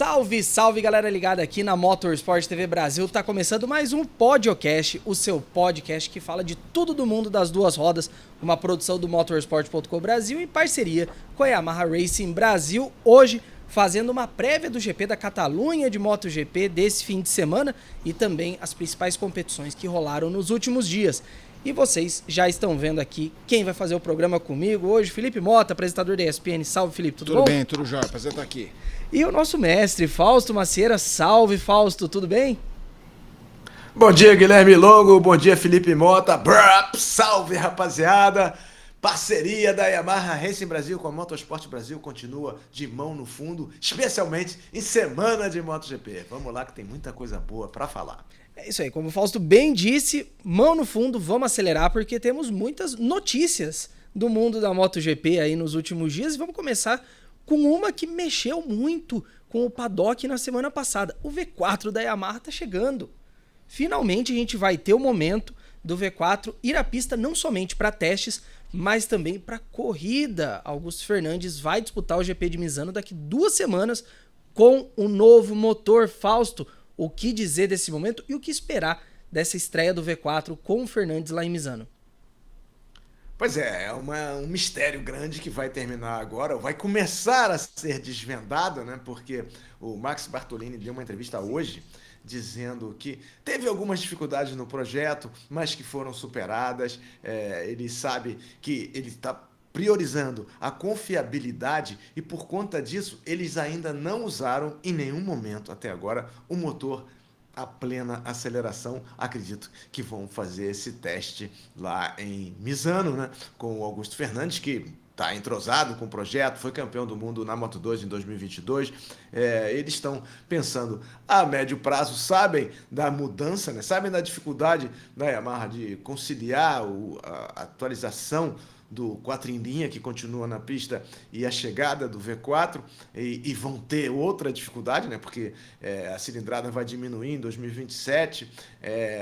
Salve, salve galera ligada aqui na Motorsport TV Brasil, tá começando mais um Podcast, o seu podcast que fala de tudo do mundo das duas rodas, uma produção do Motorsport.com Brasil em parceria com a Yamaha Racing Brasil, hoje fazendo uma prévia do GP da Catalunha de MotoGP desse fim de semana e também as principais competições que rolaram nos últimos dias. E vocês já estão vendo aqui quem vai fazer o programa comigo hoje, Felipe Mota, apresentador da ESPN. Salve, Felipe, tudo bom? Tudo bem, tudo jóia, prazer estar aqui. E o nosso mestre, Fausto Macieira. Salve, Fausto, tudo bem? Bom dia, Guilherme Longo, bom dia, Felipe Mota. Brrr, salve, rapaziada. Parceria da Yamaha Racing Brasil com a Motorsport Brasil continua de mão no fundo, especialmente em semana de MotoGP. Vamos lá que tem muita coisa boa para falar. É isso aí, como o Fausto bem disse, mão no fundo, vamos acelerar porque temos muitas notícias do mundo da MotoGP aí nos últimos dias e vamos começar com uma que mexeu muito com o paddock na semana passada. O V4 da Yamaha tá chegando. Finalmente a gente vai ter o momento do V4 ir à pista não somente para testes, mas também para corrida. Augusto Fernandes vai disputar o GP de Misano daqui 2 semanas com o novo motor. Fausto, o que dizer desse momento e o que esperar dessa estreia do V4 com o Fernandes lá em Misano? Pois é um mistério grande que vai terminar agora, vai começar a ser desvendado, né? Porque o Max Bartolini deu uma entrevista hoje dizendo que teve algumas dificuldades no projeto, mas que foram superadas. Ele sabe que ele está priorizando a confiabilidade e por conta disso eles ainda não usaram em nenhum momento até agora o motor a plena aceleração. Acredito que vão fazer esse teste lá em Misano, né, com o Augusto Fernandes, que está entrosado com o projeto, foi campeão do mundo na Moto2 em 2022. Eles estão pensando a médio prazo, sabem da mudança, né, sabem da dificuldade da Yamaha de conciliar a atualização do 4 em linha, que continua na pista, e a chegada do V4, e vão ter outra dificuldade, né? Porque a cilindrada vai diminuir em 2027,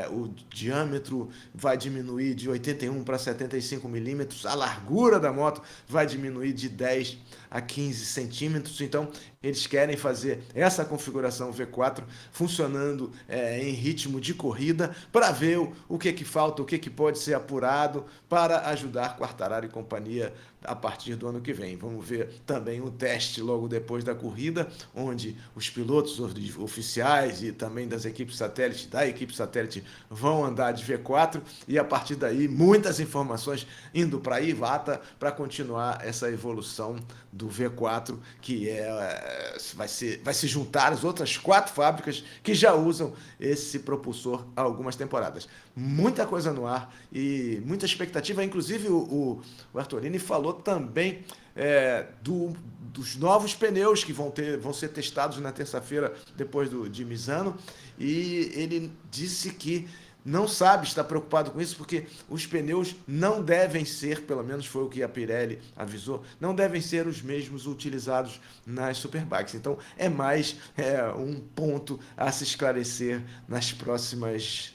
o diâmetro vai diminuir de 81 para 75 milímetros, a largura da moto vai diminuir de 10 a 15 centímetros, então eles querem fazer essa configuração V4 funcionando em ritmo de corrida para ver o que falta, o que pode ser apurado para ajudar Quartararo e companhia a partir do ano que vem. Vamos ver também o teste logo depois da corrida, onde os pilotos oficiais e também da equipe satélite vão andar de V4 e a partir daí muitas informações indo para a Iwata para continuar essa evolução do V4, que vai se juntar às outras 4 fábricas que já usam esse propulsor há algumas temporadas. Muita coisa no ar e muita expectativa, inclusive o Bartolini falou também dos novos pneus que vão ser testados na terça-feira depois de Misano, e ele disse que não sabe, está preocupado com isso, porque os pneus não devem ser, pelo menos foi o que a Pirelli avisou, não devem ser os mesmos utilizados nas Superbikes. Então é mais um ponto a se esclarecer nas próximas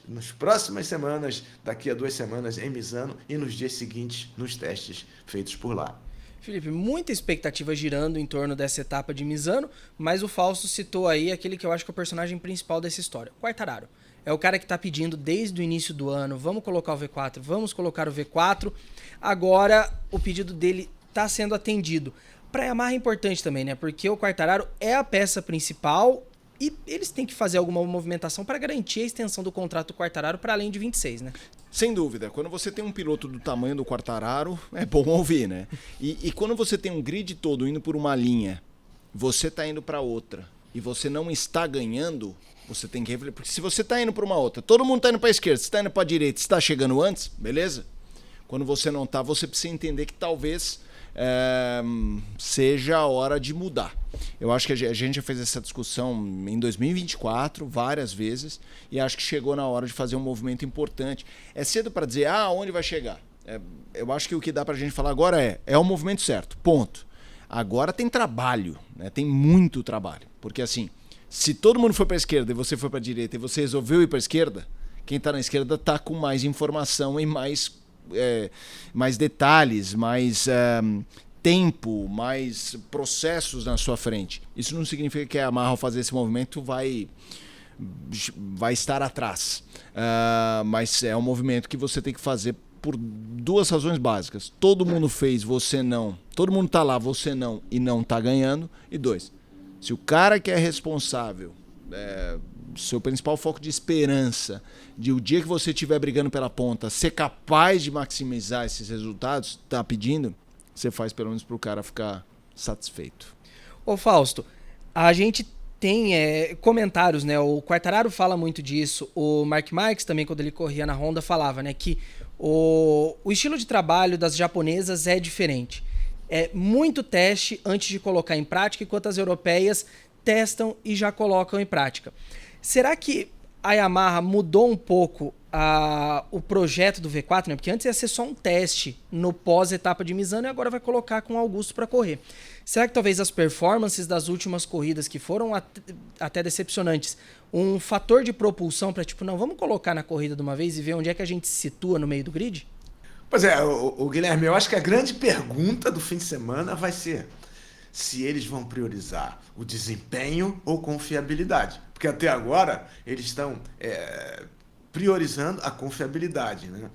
semanas, daqui a 2 semanas em Misano e nos dias seguintes nos testes feitos por lá. Felipe, muita expectativa girando em torno dessa etapa de Misano, mas o Fausto citou aí aquele que eu acho que é o personagem principal dessa história, Quartararo. É o cara que está pedindo desde o início do ano, vamos colocar o V4, vamos colocar o V4. Agora o pedido dele está sendo atendido. Para a Yamaha é importante também, né? Porque o Quartararo é a peça principal e eles têm que fazer alguma movimentação para garantir a extensão do contrato do Quartararo para além de 26, né? Sem dúvida, quando você tem um piloto do tamanho do Quartararo, é bom ouvir, né? E quando você tem um grid todo indo por uma linha, você está indo para outra e você não está ganhando, você tem que refletir. Porque se você está indo para uma outra, todo mundo está indo para a esquerda, você está indo para a direita, você está chegando antes, beleza? Quando você não está, você precisa entender que talvez seja a hora de mudar. Eu acho que a gente já fez essa discussão em 2024 várias vezes e acho que chegou na hora de fazer um movimento importante. É cedo para dizer onde vai chegar. Eu acho que o que dá para a gente falar agora é o movimento certo, ponto. Agora tem trabalho, né? Tem muito trabalho, porque assim, se todo mundo foi para a esquerda e você foi para a direita e você resolveu ir para a esquerda, quem está na esquerda está com mais informação e mais detalhes, mais tempo, mais processos na sua frente. Isso não significa que a Yamaha, ao fazer esse movimento, vai estar atrás. Mas é um movimento que você tem que fazer por duas razões básicas. Todo mundo fez, você não. Todo mundo tá lá, você não, e não tá ganhando. E 2, se o cara que é responsável, seu principal foco de esperança, de o dia que você estiver brigando pela ponta, ser capaz de maximizar esses resultados, tá pedindo, você faz pelo menos pro cara ficar satisfeito. Ô Fausto, a gente tem comentários, né? O Quartararo fala muito disso, o Mark Marques também, quando ele corria na Honda, falava, né, que o estilo de trabalho das japonesas é diferente. É muito teste antes de colocar em prática, enquanto as europeias testam e já colocam em prática. Será que a Yamaha mudou um pouco o projeto do V4, né? Porque antes ia ser só um teste no pós-etapa de Misano e agora vai colocar com o Augusto para correr. Será que talvez as performances das últimas corridas, que foram até decepcionantes, um fator de propulsão para tipo, não, vamos colocar na corrida de uma vez e ver onde é que a gente se situa no meio do grid? Pois é, o Guilherme, eu acho que a grande pergunta do fim de semana vai ser se eles vão priorizar o desempenho ou confiabilidade. Porque até agora eles estão priorizando a confiabilidade, né?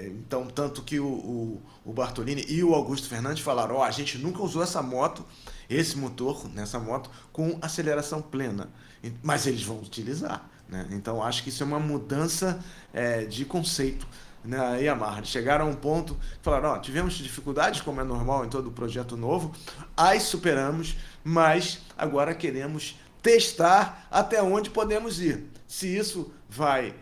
Então, tanto que o Bartolini e o Augusto Fernandes falaram, a gente nunca usou esse motor nessa moto com aceleração plena, mas eles vão utilizar, né? Então, acho que isso é uma mudança de conceito na Yamaha. Eles chegaram a um ponto que falaram, tivemos dificuldades, como é normal em todo projeto novo, as superamos, mas agora queremos testar até onde podemos ir. Se isso vai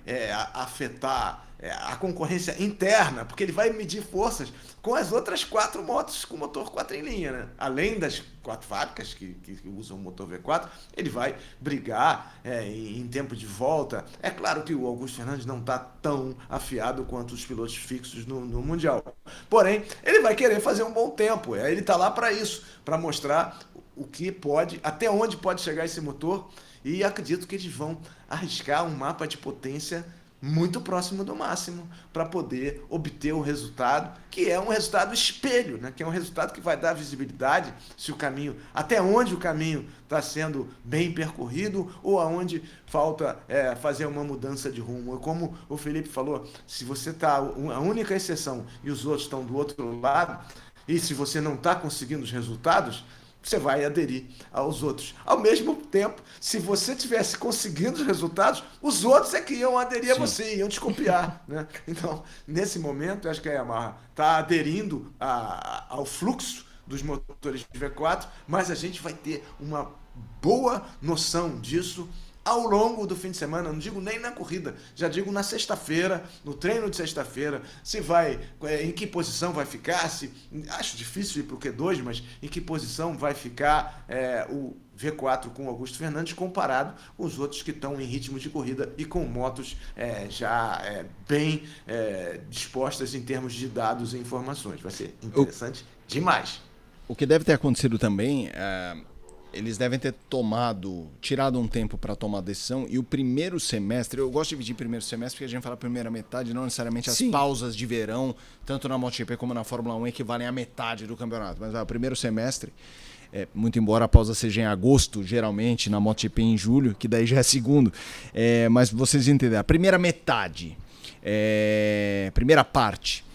afetar a concorrência interna, porque ele vai medir forças com as outras 4 motos com motor 4 em linha, né? Além das 4 fábricas que usam o motor V4, ele vai brigar em tempo de volta. É claro que o Augusto Fernandes não está tão afiado quanto os pilotos fixos no Mundial. Porém, ele vai querer fazer um bom tempo. Ele está lá para isso, para mostrar o que pode, até onde pode chegar esse motor, e acredito que eles vão arriscar um mapa de potência muito próximo do máximo para poder obter o resultado, que é um resultado espelho, né? Que é um resultado que vai dar visibilidade se o caminho, até onde o caminho está sendo bem percorrido ou aonde falta fazer uma mudança de rumo. Como o Felipe falou, se você está a única exceção e os outros estão do outro lado, e se você não está conseguindo os resultados, você vai aderir aos outros. Ao mesmo tempo, se você tivesse conseguindo os resultados, os outros é que iam aderir a você, iam te copiar, né? Então, nesse momento, eu acho que a Yamaha está aderindo ao fluxo dos motores de V4, mas a gente vai ter uma boa noção disso ao longo do fim de semana, não digo nem na corrida, já digo na sexta-feira, no treino de sexta-feira, se vai, em que posição vai ficar, acho difícil ir para o Q2, mas em que posição vai ficar o V4 com o Augusto Fernandes comparado com os outros que estão em ritmo de corrida e com motos já bem dispostas em termos de dados e informações. Vai ser interessante demais. O que deve ter acontecido também eles devem ter tirado um tempo para tomar a decisão, e o primeiro semestre, eu gosto de dividir primeiro semestre porque a gente fala primeira metade, não necessariamente as pausas de verão, tanto na MotoGP como na Fórmula 1, equivalem à metade do campeonato, mas o primeiro semestre, muito embora a pausa seja em agosto, geralmente, na MotoGP em julho, que daí já é segundo, mas vocês entenderam, a primeira metade, primeira parte,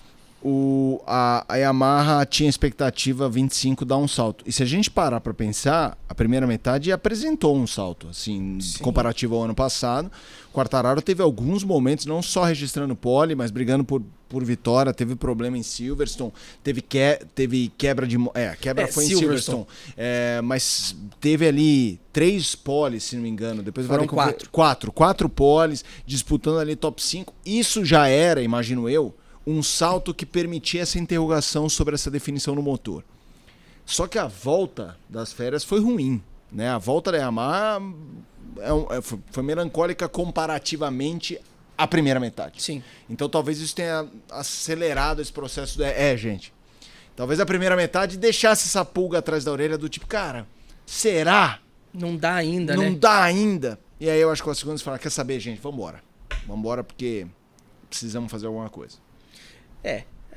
a Yamaha tinha expectativa 25 dar um salto. E se a gente parar para pensar, a primeira metade apresentou um salto, assim, comparativo ao ano passado. O Quartararo teve alguns momentos, não só registrando pole, mas brigando por vitória. Teve problema em Silverstone, teve quebra de... a quebra foi em Silverstone. Mas teve ali 3 poles, se não me engano. Depois foram 4 poles, disputando ali top 5. Isso já era, imagino eu, um salto que permitia essa interrogação sobre essa definição no motor. Só que a volta das férias foi ruim, né? A volta da Yamaha foi melancólica comparativamente à primeira metade. Sim. Então talvez isso tenha acelerado esse processo gente. Talvez a primeira metade deixasse essa pulga atrás da orelha do tipo, cara, será? Não dá ainda, né? Não dá ainda. E aí eu acho que a segunda fala, quer saber, gente, vambora. Vambora porque precisamos fazer alguma coisa.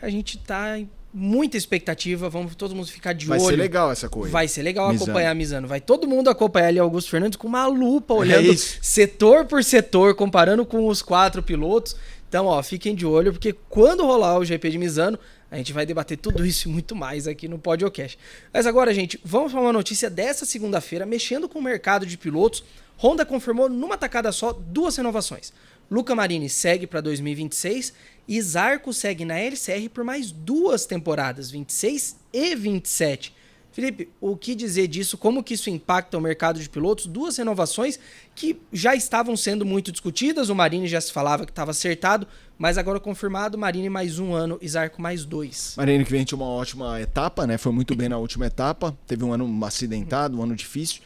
A gente tá muita expectativa, vamos todo mundo ficar de Vai olho. ser legal essa corrida. Vai ser legal Misano. acompanhar a Misano. Vai todo mundo acompanhar ali Augusto Fernandes com uma lupa, olhando isso. setor por setor, comparando com os 4 pilotos. Então, ó, fiquem de olho, porque quando rolar o GP de Misano, a gente vai debater tudo isso e muito mais aqui no Podcast. Mas agora, gente, vamos para uma notícia dessa segunda-feira, mexendo com o mercado de pilotos. Honda confirmou numa tacada só 2 renovações. Luca Marini segue para 2026 e Zarco segue na LCR por mais 2 temporadas, 26 e 27. Felipe, o que dizer disso? Como que isso impacta o mercado de pilotos? 2 renovações que já estavam sendo muito discutidas. O Marini já se falava que estava acertado, mas agora confirmado, Marini mais 1 ano e Zarco mais 2. Marini que vem de uma ótima etapa, né? Foi muito bem na última etapa. Teve um ano acidentado, um ano difícil.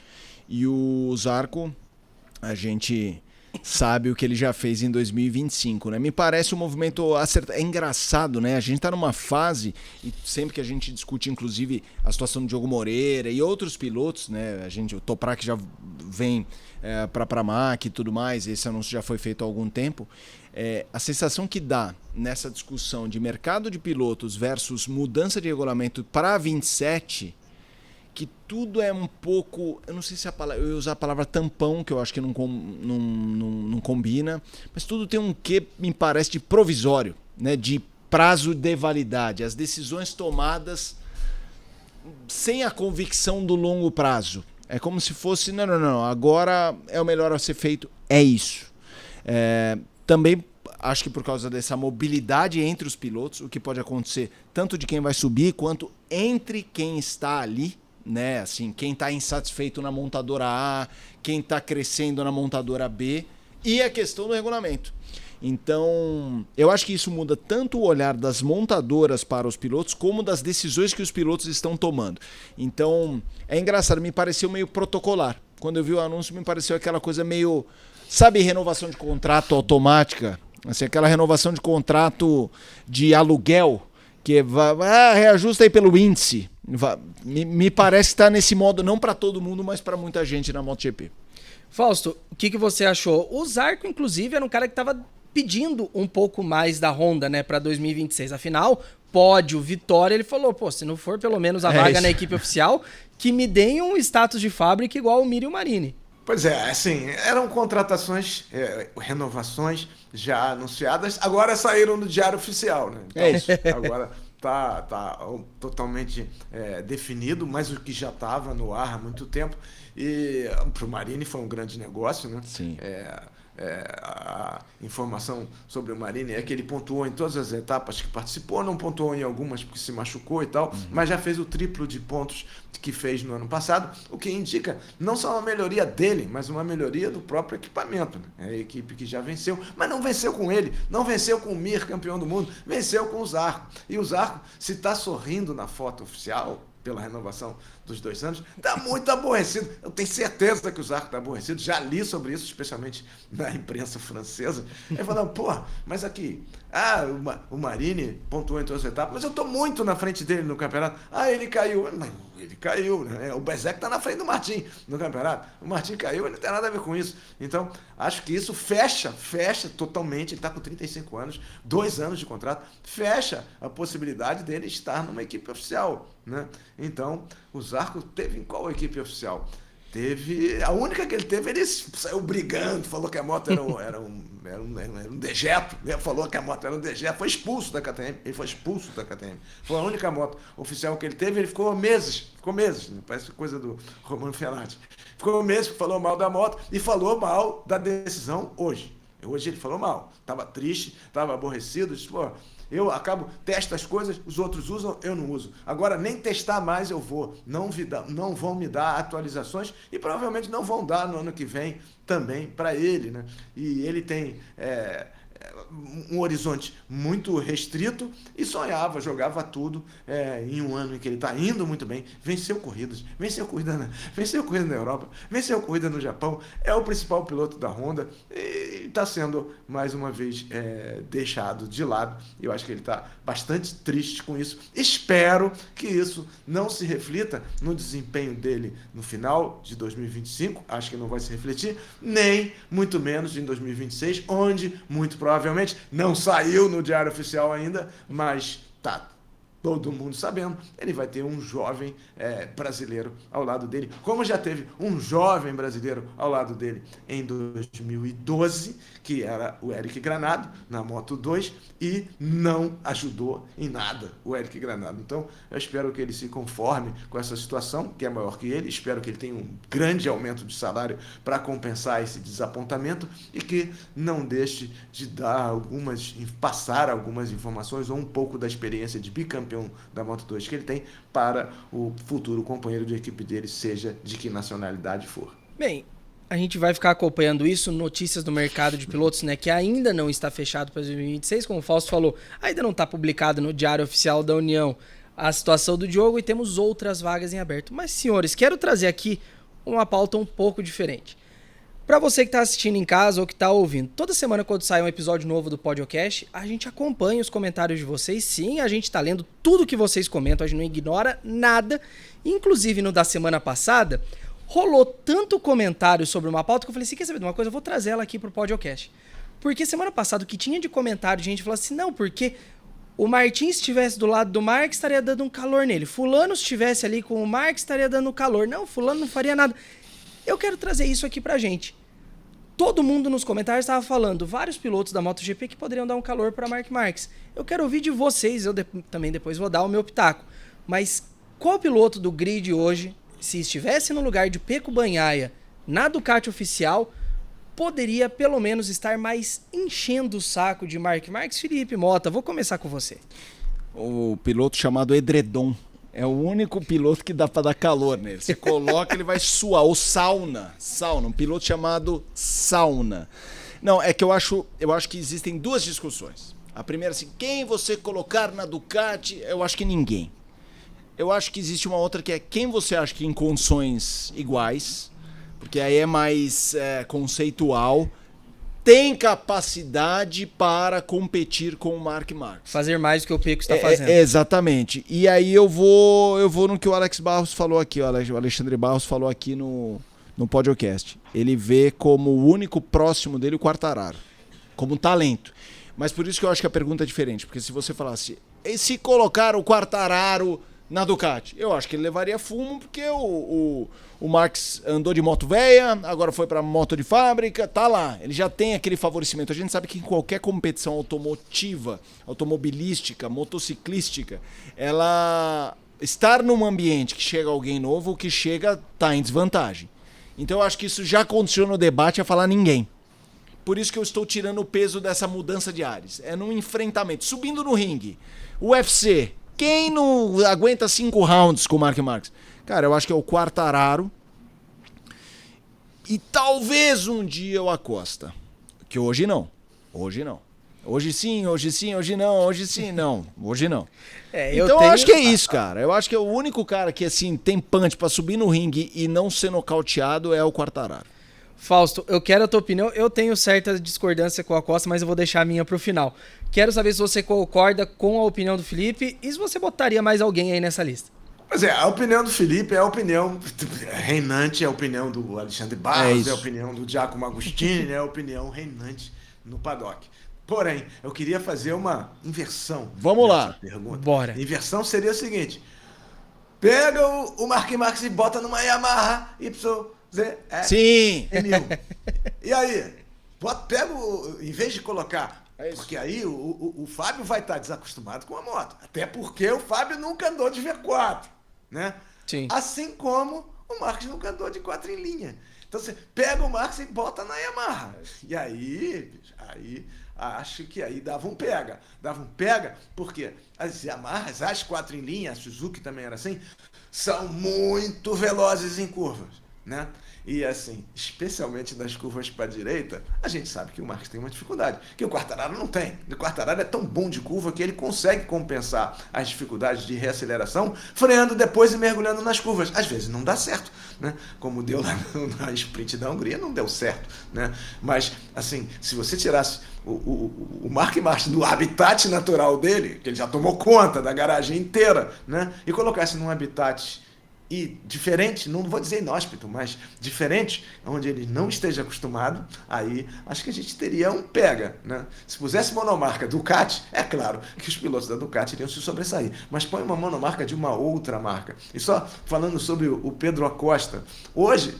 E o Zarco, a gente sabe o que ele já fez em 2025, né? Me parece um movimento acertado. É engraçado, né? A gente tá numa fase, e sempre que a gente discute, inclusive, a situação do Diogo Moreira e outros pilotos, né? O Toprak já vem para Pramac e tudo mais, esse anúncio já foi feito há algum tempo. A sensação que dá nessa discussão de mercado de pilotos versus mudança de regulamento para 27... que tudo é um pouco, eu não sei se eu ia usar a palavra tampão, que eu acho que não combina, mas tudo tem um quê, me parece, de provisório, né, de prazo de validade, as decisões tomadas sem a convicção do longo prazo. É como se fosse, não, agora é o melhor a ser feito, é isso. Também acho que por causa dessa mobilidade entre os pilotos, o que pode acontecer tanto de quem vai subir, quanto entre quem está ali, né? Assim, quem está insatisfeito na montadora A, quem está crescendo na montadora B, e a questão do regulamento. Então, eu acho que isso muda tanto o olhar das montadoras para os pilotos, como das decisões que os pilotos estão tomando. Então, é engraçado, me pareceu meio protocolar. Quando eu vi o anúncio, me pareceu aquela coisa meio, sabe, renovação de contrato automática? Assim, aquela renovação de contrato de aluguel, que reajusta aí pelo índice. Me parece que está nesse modo, não para todo mundo, mas para muita gente na MotoGP. Fausto, o que você achou? O Zarco, inclusive, era um cara que estava pedindo um pouco mais da Honda, né, para 2026. Afinal, pódio, vitória, ele falou, se não for pelo menos a vaga na equipe oficial, que me deem um status de fábrica igual o Miri e o Marini. Pois é, assim, eram contratações, renovações já anunciadas, agora saíram no Diário Oficial, né? Então, isso. Agora tá totalmente definido, mas o que já estava no ar há muito tempo. E para o Marini foi um grande negócio, né? Sim. A informação sobre o Marini é que ele pontuou em todas as etapas que participou, não pontuou em algumas porque se machucou e tal, mas já fez o triplo de pontos que fez no ano passado, o que indica não só uma melhoria dele, mas uma melhoria do próprio equipamento, né? É a equipe que já venceu, mas não venceu com ele, não venceu com o Mir, campeão do mundo, venceu com o Zarco. E o Zarco, se está sorrindo na foto oficial, pela renovação dos 2 anos, está muito aborrecido. Eu tenho certeza que o Zarco está aborrecido. Já li sobre isso, especialmente na imprensa francesa. Aí falando, mas aqui, o Marini pontuou em todas as etapas, mas eu estou muito na frente dele no campeonato. Ele caiu. Mas ele caiu, né? O Bezek está na frente do Martin no campeonato. O Martin caiu, ele não tem nada a ver com isso. Então, acho que isso fecha totalmente. Ele está com 35 anos, 2 anos de contrato, fecha a possibilidade dele estar numa equipe oficial, né? Então, o Zarco teve em qual equipe oficial? A única que ele teve, ele saiu brigando, falou que a moto era um dejeto, né? Falou que a moto era um dejeto, foi expulso da KTM, ele foi expulso da KTM. Foi a única moto oficial que ele teve, ele ficou meses, né? Parece coisa do Romano Fenati. Ficou meses que falou mal da moto e falou mal da decisão hoje. Hoje ele falou mal, estava triste, estava aborrecido, disse, eu testo as coisas, os outros usam, eu não uso. Agora, nem testar mais eu vou. Não vão me dar atualizações e provavelmente não vão dar no ano que vem também para ele, né? E ele tem um horizonte muito restrito e jogava tudo em um ano em que ele está indo muito bem, venceu corrida na Europa, venceu corrida no Japão, é o principal piloto da Honda e está sendo mais uma vez deixado de lado. Eu acho que ele está bastante triste com isso. Espero que isso não se reflita no desempenho dele no final de 2025, acho que não vai se refletir, nem muito menos em 2026, onde muito provavelmente não saiu no Diário Oficial ainda, mas tá todo mundo sabendo, ele vai ter um jovem brasileiro ao lado dele, como já teve um jovem brasileiro ao lado dele em 2012, que era o Eric Granado, na Moto2, e não ajudou em nada o Eric Granado. Então, eu espero que ele se conforme com essa situação, que é maior que ele, espero que ele tenha um grande aumento de salário para compensar esse desapontamento e que não deixe de passar algumas informações ou um pouco da experiência de bicampeão da Moto2 que ele tem para o futuro companheiro de equipe dele, seja de que nacionalidade for. Bem, a gente vai ficar acompanhando isso, notícias do mercado de pilotos, né, que ainda não está fechado para 2026, como o Fausto falou, ainda não está publicado no Diário Oficial da União a situação do Diogo e temos outras vagas em aberto. Mas, senhores, quero trazer aqui uma pauta um pouco diferente. Para você que está assistindo em casa ou que está ouvindo, toda semana quando sai um episódio novo do podcast, a gente acompanha os comentários de vocês. Sim, a gente está lendo tudo que vocês comentam, a gente não ignora nada. Inclusive, no da semana passada, rolou tanto comentário sobre uma pauta que eu falei assim, quer saber de uma coisa? Eu vou trazer ela aqui para o podcast. Porque semana passada o que tinha de comentário, gente falou assim, não, porque o Martins estivesse do lado do Marques, estaria dando um calor nele. Fulano estivesse ali com o Marques, estaria dando calor. Não, fulano não faria nada. Eu quero trazer isso aqui pra gente. Todo mundo nos comentários estava falando vários pilotos da MotoGP que poderiam dar um calor para Marc Marques. Eu quero ouvir de vocês, eu também depois vou dar o meu pitaco. Mas qual piloto do grid hoje, se estivesse no lugar de Pecco Bagnaia na Ducati oficial, poderia pelo menos estar mais enchendo o saco de Marc Marques? Felipe Mota, vou começar com você. O piloto chamado Edredom. É o único piloto que dá pra dar calor nele. Você coloca, ele vai suar. Ou sauna. Sauna. Um piloto chamado Sauna. Não, é que eu acho que existem duas discussões. A primeira, assim, quem você colocar na Ducati, eu acho que ninguém. Eu acho que existe uma outra que é quem você acha que em condições iguais, porque aí é mais conceitual, tem capacidade para competir com o Marc Marques. Fazer mais do que o Pecco está fazendo. Exatamente. E aí eu vou no que o Alex Barros falou aqui, o Alexandre Barros falou aqui no podcast. Ele vê como o único próximo dele o Quartararo, como talento. Mas por isso que eu acho que a pergunta é diferente, porque se você falasse, e se colocar o Quartararo na Ducati? Eu acho que ele levaria fumo, porque o Marques andou de moto velha, agora foi para moto de fábrica, tá lá. Ele já tem aquele favorecimento. A gente sabe que em qualquer competição automotiva, automobilística, motociclística, ela estar num ambiente que chega alguém novo, o que chega tá em desvantagem. Então eu acho que isso já condiciona o debate a falar ninguém. Por isso que eu estou tirando o peso dessa mudança de ares. É num enfrentamento. Subindo no ringue, UFC, quem não aguenta 5 rounds com o Marc Marques? Cara, eu acho que é o Quartararo e talvez um dia o Acosta. Que hoje não. Hoje não. Hoje sim, hoje sim, hoje não, hoje sim, não. Hoje não. Então eu acho que é isso, cara. Eu acho que é o único cara que assim tem punch pra subir no ringue e não ser nocauteado é o Quartararo. Fausto, eu quero a tua opinião. Eu tenho certa discordância com a Acosta, mas eu vou deixar a minha pro final. Quero saber se você concorda com a opinião do Felipe e se você botaria mais alguém aí nessa lista. Pois é, a opinião do Felipe é a opinião reinante, é a opinião do Alexandre Barros, é a opinião do Giacomo Agostini, é a opinião reinante no paddock. Porém, eu queria fazer uma inversão. Vamos lá. Pergunta. Bora. A inversão seria o seguinte: pega o Marc Marques e bota numa Yamaha YZR. Sim. E aí, em vez de colocar. Porque aí o Fábio vai estar desacostumado com a moto. Até porque o Fábio nunca andou de V4, né? Sim. Assim como o Marques nunca andou de 4 em linha. Então você pega o Marques e bota na Yamaha. E aí acho que aí dava um pega. Dava um pega porque as Yamahas, as 4 em linha, a Suzuki também era assim, são muito velozes em curvas, né? E assim, especialmente nas curvas para a direita, a gente sabe que o Marques tem uma dificuldade, que o Quartararo não tem. O Quartararo é tão bom de curva que ele consegue compensar as dificuldades de reaceleração, freando depois e mergulhando nas curvas. Às vezes não dá certo, né? Como deu lá na sprint da Hungria, não deu certo, né? Mas, assim, se você tirasse o Marc Marques do habitat natural dele, que ele já tomou conta da garagem inteira, né? E colocasse num habitat e diferente, não vou dizer inóspito, mas diferente, onde ele não esteja acostumado, aí acho que a gente teria um pega, né? Se pusesse monomarca Ducati, é claro que os pilotos da Ducati iriam se sobressair, mas põe uma monomarca de uma outra marca. E só falando sobre o Pedro Acosta, hoje,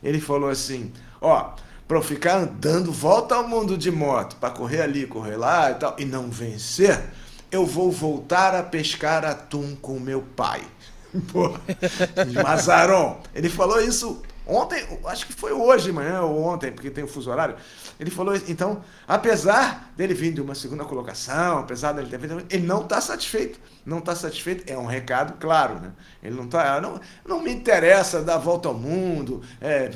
ele falou assim, para eu ficar dando volta ao mundo de moto, para correr ali, correr lá e tal, e não vencer, eu vou voltar a pescar atum com meu pai. Pô, Mazaron, ele falou isso ontem, acho que foi hoje de manhã ou ontem, porque tem o fuso horário. Ele falou, então, apesar dele vir de uma segunda colocação, apesar dele ter feito, ele não está satisfeito. Não está satisfeito, é um recado claro, né? Ele não está, não me interessa dar volta ao mundo,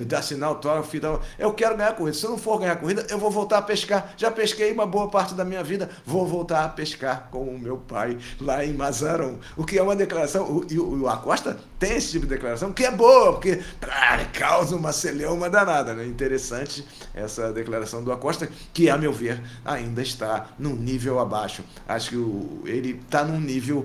dar sinal autógrafo, eu quero ganhar a corrida. Se eu não for ganhar a corrida, eu vou voltar a pescar. Já pesquei uma boa parte da minha vida, vou voltar a pescar com o meu pai lá em Mazaron. O que é uma declaração, e o Acosta tem esse tipo de declaração, que é boa, porque causa uma celeuma danada, né? Interessante essa declaração do Acosta, que, a meu ver, ainda está num nível abaixo. Acho que ele está num nível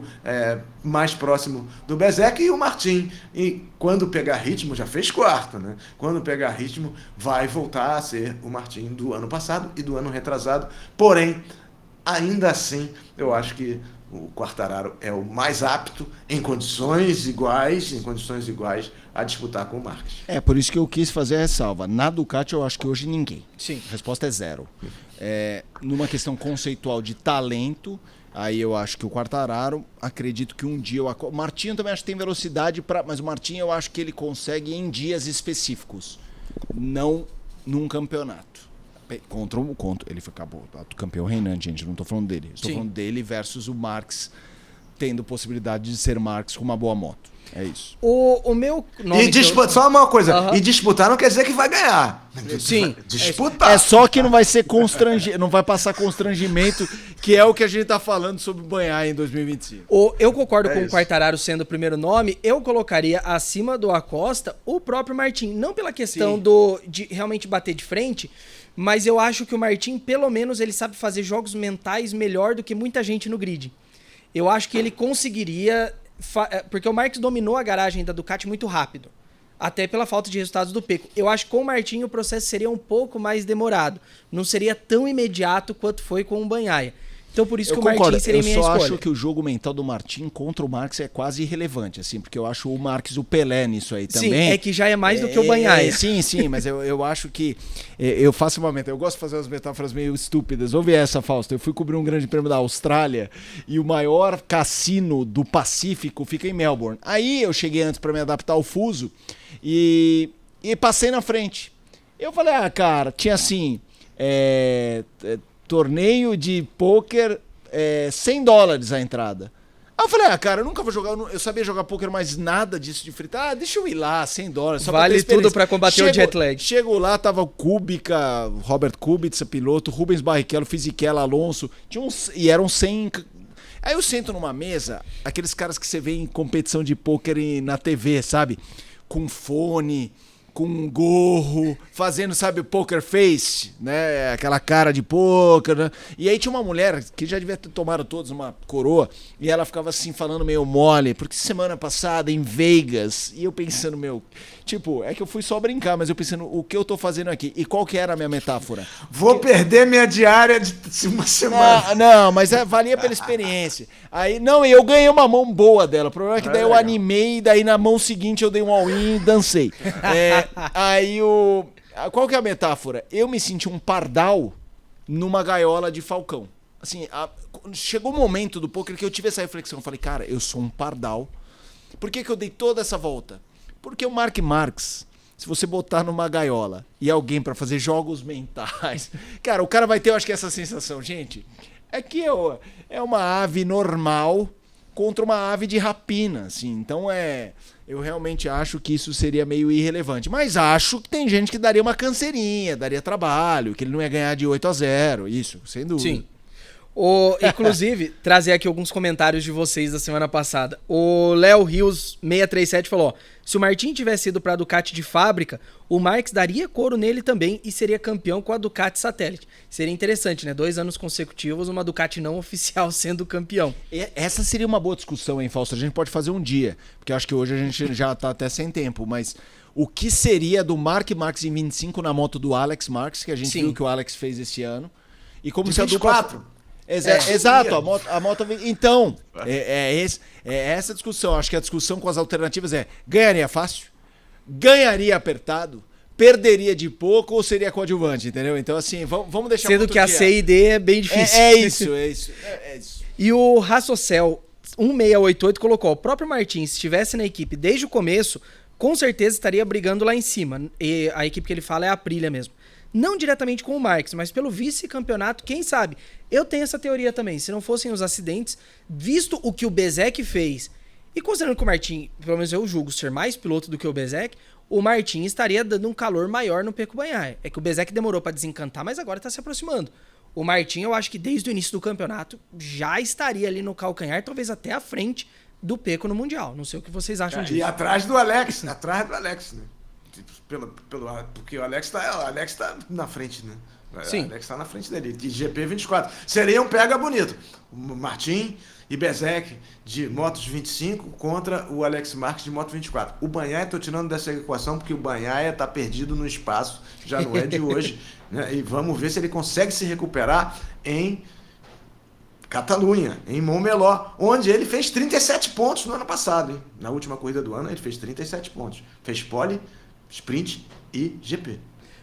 mais próximo do Bezzecchi e o Martin. E quando pegar ritmo, já fez quarto, né? Quando pegar ritmo, vai voltar a ser o Martin do ano passado e do ano retrasado. Porém, ainda assim, eu acho que o Quartararo é o mais apto em condições iguais a disputar com o Marques. Por isso que eu quis fazer a ressalva. Na Ducati eu acho que hoje ninguém. Sim. A resposta é zero. Numa questão conceitual de talento, aí eu acho que o Quartararo, acredito que um dia... O Martinho também acho que tem velocidade, mas o Martinho eu acho que ele consegue em dias específicos, não num campeonato. Contra ele acabou campeão reinante, gente, não estou falando dele. Estou falando dele versus o Marques, tendo possibilidade de ser Marques com uma boa moto. É isso. O meu nome... Só uma coisa, e disputar não quer dizer que vai ganhar. Sim. Disputar. É só que não vai ser não vai passar constrangimento, que é o que a gente tá falando sobre o Banhar em 2025. Eu concordo com o Quartararo sendo o primeiro nome, eu colocaria acima do Acosta o próprio Martin. Não pela questão de realmente bater de frente, mas eu acho que o Martin, pelo menos, ele sabe fazer jogos mentais melhor do que muita gente no grid. Eu acho que ele conseguiria... Porque o Marques dominou a garagem da Ducati muito rápido. Até pela falta de resultados do Pecco. Eu acho que com o Martin o processo seria um pouco mais demorado. Não seria tão imediato quanto foi com o Bagnaia. Então por isso que o Martin seria minha escolha. Eu só acho que o jogo mental do Martin contra o Marques é quase irrelevante, assim, porque eu acho o Marques o Pelé nisso aí também. Sim, é que já é mais do que o Bagnaia. Sim, mas eu acho que... Eu faço uma metáfora, eu gosto de fazer umas metáforas meio estúpidas. Ouve essa, Fausto. Eu fui cobrir um grande prêmio da Austrália e o maior cassino do Pacífico fica em Melbourne. Aí eu cheguei antes para me adaptar ao fuso e passei na frente. Eu falei, cara, tinha assim... torneio de pôquer, $100 a entrada. Aí eu falei, cara, eu nunca vou jogar, eu sabia jogar pôquer, mas nada disso de fritar. Deixa eu ir lá, $100. Só vale tudo pra combater o jet lag. Chego lá, tava o Kubica, Robert Kubica, piloto, Rubens Barrichello, Fisichella, Alonso, e eram 100... Aí eu sento numa mesa, aqueles caras que você vê em competição de pôquer na TV, sabe? Com fone... com um gorro, fazendo, sabe, o poker face, né? Aquela cara de poker, né? E aí tinha uma mulher que já devia ter tomado todos uma coroa, e ela ficava assim, falando meio mole, porque semana passada em Vegas, e eu pensando, é que eu fui só brincar, mas eu pensando, o que eu tô fazendo aqui? E qual que era a minha metáfora? Vou perder minha diária de uma semana. Não, mas valia pela experiência. Aí, e eu ganhei uma mão boa dela. O problema é que daí eu animei, e daí na mão seguinte eu dei um all-in e dancei. Aí qual que é a metáfora? Eu me senti um pardal numa gaiola de falcão. Assim, chegou um momento do poker que eu tive essa reflexão. Eu falei, cara, eu sou um pardal. Por que eu dei toda essa volta? Porque o Mark Marques, se você botar numa gaiola e alguém pra fazer jogos mentais, cara, o cara vai ter, eu acho que essa sensação, gente, é que é uma ave normal contra uma ave de rapina, assim. Então eu realmente acho que isso seria meio irrelevante. Mas acho que tem gente que daria uma canseirinha, daria trabalho, que ele não ia ganhar de 8-0, isso, sem dúvida. Sim. Inclusive, trazer aqui alguns comentários de vocês da semana passada. O Léo Rios 637 falou, ó, se o Martin tivesse ido para a Ducati de fábrica, o Marques daria couro nele também e seria campeão com a Ducati satélite. Seria interessante, né? 2 anos consecutivos, uma Ducati não oficial sendo campeão. Essa seria uma boa discussão, hein, Fausto? A gente pode fazer um dia, porque eu acho que hoje a gente já tá até sem tempo, mas o que seria do Mark Marques em 25 na moto do Alex Marques, que a gente viu que o Alex fez esse ano, e como se a dupla... Exato, a moto... Então, é essa discussão. Acho que a discussão com as alternativas é: ganharia fácil? Ganharia apertado? Perderia de pouco ou seria coadjuvante, entendeu? Então, assim, vamos deixar... Sendo que a C e D é bem difícil. É isso. E o Rassocel 1688 colocou, o próprio Martins, se estivesse na equipe desde o começo, com certeza estaria brigando lá em cima. E a equipe que ele fala é a Aprilia mesmo. Não diretamente com o Marques, mas pelo vice-campeonato, quem sabe? Eu tenho essa teoria também. Se não fossem os acidentes, visto o que o Bezzecchi fez, e considerando que o Martin, pelo menos eu julgo, ser mais piloto do que o Bezzecchi, o Martin estaria dando um calor maior no Pecco Bagnaia. É que o Bezzecchi demorou para desencantar, mas agora está se aproximando. O Martin, eu acho que desde o início do campeonato, já estaria ali no calcanhar, talvez até à frente do Pecco no Mundial. Não sei o que vocês acham disso. E atrás do Alex, né? Porque o Alex tá na frente, né? Sim. O Alex tá na frente dele. De GP 24. Seria um pega bonito. O Martin e Bezzecchi de Motos 25 contra o Alex Marques de Moto 24. O Bagnaia, tô tirando dessa equação porque o Bagnaia tá perdido no espaço. Já não é de hoje. Né? E vamos ver se ele consegue se recuperar em Catalunha, em Montmeló, onde ele fez 37 pontos no ano passado. Hein? Na última corrida do ano, ele fez 37 pontos. Fez pole, sprint e GP.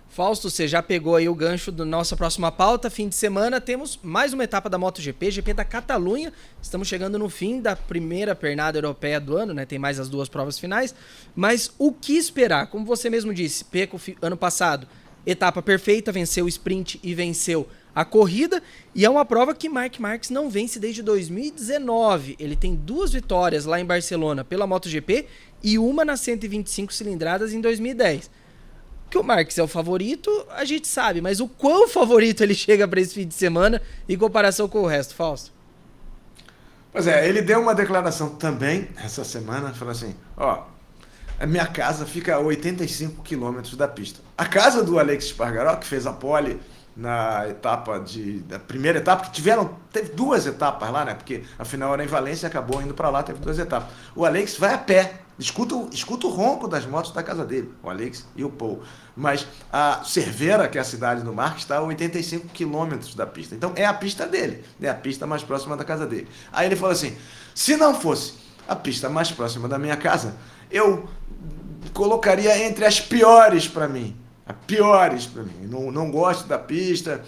Fausto, você já pegou aí o gancho da nossa próxima pauta. Fim de semana temos mais uma etapa da MotoGP, GP da Catalunha. Estamos chegando no fim da primeira pernada europeia do ano, né? Tem mais as 2 provas finais. Mas o que esperar? Como você mesmo disse, Pecco ano passado, etapa perfeita, venceu o sprint e venceu a corrida. E é uma prova que Marc Marques não vence desde 2019. Ele tem 2 vitórias lá em Barcelona pela MotoGP e uma nas 125 cilindradas em 2010. Que o Marques é o favorito, a gente sabe, mas o quão favorito ele chega para esse fim de semana em comparação com o resto, Fausto? Pois é, ele deu uma declaração também essa semana, falou assim, ó, a minha casa fica a 85 quilômetros da pista. A casa do Alex Espargaró, que fez a pole na etapa da primeira etapa, que teve 2 etapas lá, né? Porque afinal era em Valência, acabou indo para lá, teve 2 etapas. O Alex vai a pé, escuta o ronco das motos da casa dele, o Alex e o Paul. Mas a Cervera, que é a cidade do Marques, está a 85 quilômetros da pista. Então é a pista dele, é a pista mais próxima da casa dele. Aí ele falou assim, se não fosse a pista mais próxima da minha casa, eu colocaria entre as piores para mim. Piores para mim. Não gosto da pista,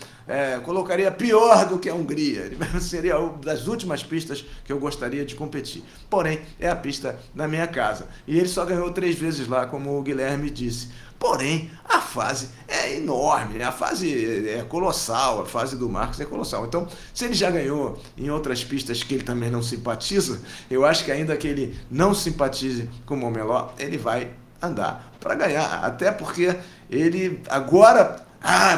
colocaria pior do que a Hungria. Seria uma das últimas pistas que eu gostaria de competir. Porém, é a pista da minha casa. E ele só ganhou 3 vezes lá, como o Guilherme disse. Porém, a fase é enorme, a fase é colossal, a fase do Marques é colossal. Então, se ele já ganhou em outras pistas que ele também não simpatiza, eu acho que ainda que ele não simpatize com o Montmeló, ele vai andar para ganhar. Até porque ele agora,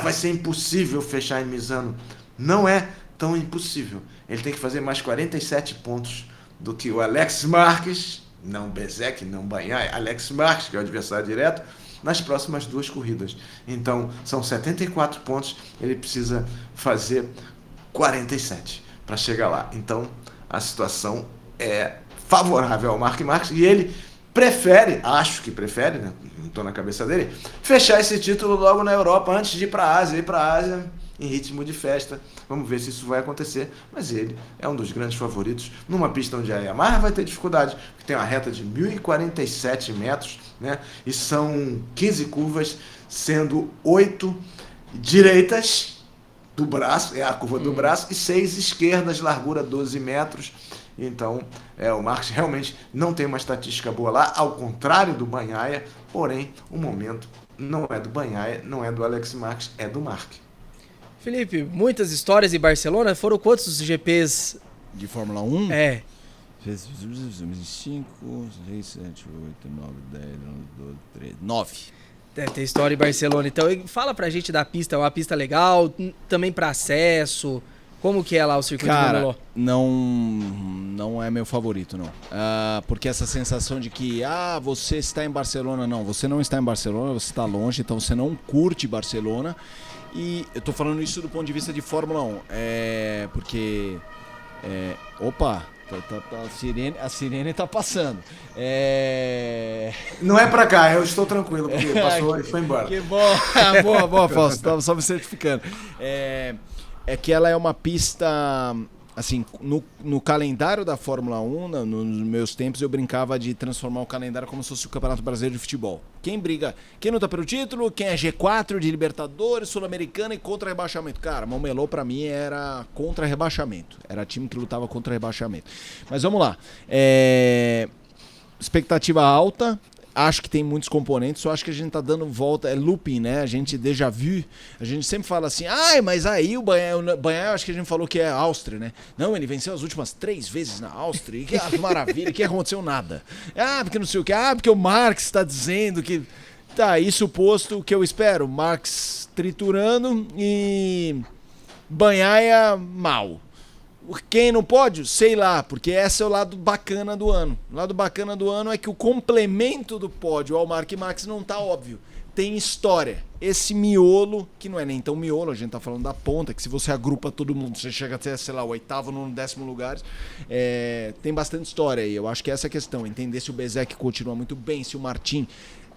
vai ser impossível fechar em Misano. Não é tão impossível. Ele tem que fazer mais 47 pontos do que o Alex Marques, não Bezzecchi, não Bagnaia, Alex Marques, que é o adversário direto, nas próximas 2 corridas. Então, são 74 pontos, ele precisa fazer 47 para chegar lá. Então, a situação é favorável ao Marc Marques e ele acho que prefere, né? Não estou na cabeça dele, fechar esse título logo na Europa antes de ir para a Ásia. Ir para a Ásia em ritmo de festa. Vamos ver se isso vai acontecer. Mas ele é um dos grandes favoritos numa pista onde a Yamaha vai ter dificuldade, porque tem uma reta de 1.047 metros, né? E são 15 curvas, sendo 8 direitas do braço, é a curva do braço, e 6 esquerdas, largura 12 metros. Então, o Marques realmente não tem uma estatística boa lá, ao contrário do Bagnaia, porém, o momento não é do Bagnaia, não é do Alex Marques, é do Marques. Felipe, muitas histórias em Barcelona, foram quantos GPs? De Fórmula 1? É. 5, 6, 7, 8, 9, 10, 11, 12, 13, 9. Deve ter história em Barcelona. Então, fala pra gente da pista, é uma pista legal, também para acesso. Como que é lá o circuito de Montmeló? Não é meu favorito, não. Porque essa sensação de que você está em Barcelona, não, você não está em Barcelona, você está longe, então você não curte Barcelona. E eu tô falando isso do ponto de vista de Fórmula 1, porque... opa, a sirene tá passando. Não é pra cá, eu estou tranquilo, porque passou e foi embora. Que bom, boa, Fausto, tava só me certificando. É que ela é uma pista, assim, no calendário da Fórmula 1, nos meus tempos, eu brincava de transformar o calendário como se fosse o Campeonato Brasileiro de Futebol. Quem luta pelo título, quem é G4 de Libertadores, Sul-Americana e contra rebaixamento. Cara, Montmeló pra mim era contra rebaixamento. Era time que lutava contra rebaixamento. Mas vamos lá. Expectativa alta. Acho que tem muitos componentes, só acho que a gente tá dando volta, looping, né? A gente déjà vu, a gente sempre fala assim, mas aí o Banhaia, acho que a gente falou que é Áustria, né? Não, ele venceu as últimas 3 vezes na Áustria, e que maravilha, que aconteceu nada. Porque não sei o que, porque o Marx está dizendo que... Tá, isso posto, o que eu espero, Marx triturando e Banhaia mal. Quem no pódio? Sei lá, porque esse é o lado bacana do ano. O lado bacana do ano é que o complemento do pódio ao Mark Max não tá óbvio. Tem história. Esse miolo, que não é nem tão miolo, a gente tá falando da ponta, que se você agrupa todo mundo, você chega até, sei lá, o 8º, no 10º lugar, tem bastante história aí. Eu acho que essa é a questão, entender se o Bezek continua muito bem, se o Martin...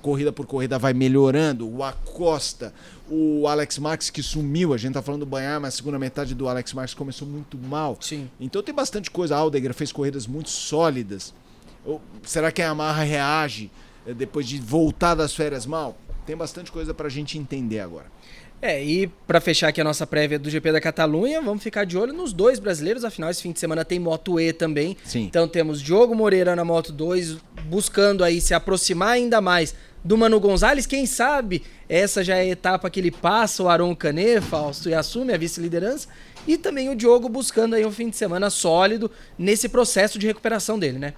corrida por corrida vai melhorando, o Acosta, o Alex Marques que sumiu, a gente tá falando do Banhaia, mas a segunda metade do Alex Marques começou muito mal. Sim. Então tem bastante coisa, a Aldegger fez corridas muito sólidas. Será que a Yamaha reage depois de voltar das férias mal? Tem bastante coisa pra gente entender agora. E pra fechar aqui a nossa prévia do GP da Catalunha, vamos ficar de olho nos 2 brasileiros, afinal esse fim de semana tem Moto E também. Sim. Então temos Diogo Moreira na Moto 2, buscando aí se aproximar ainda mais do Manu Gonzalez, quem sabe essa já é a etapa que ele passa o Aron Canet, Fausto, e assume a vice-liderança, e também o Diogo buscando aí um fim de semana sólido nesse processo de recuperação dele, né?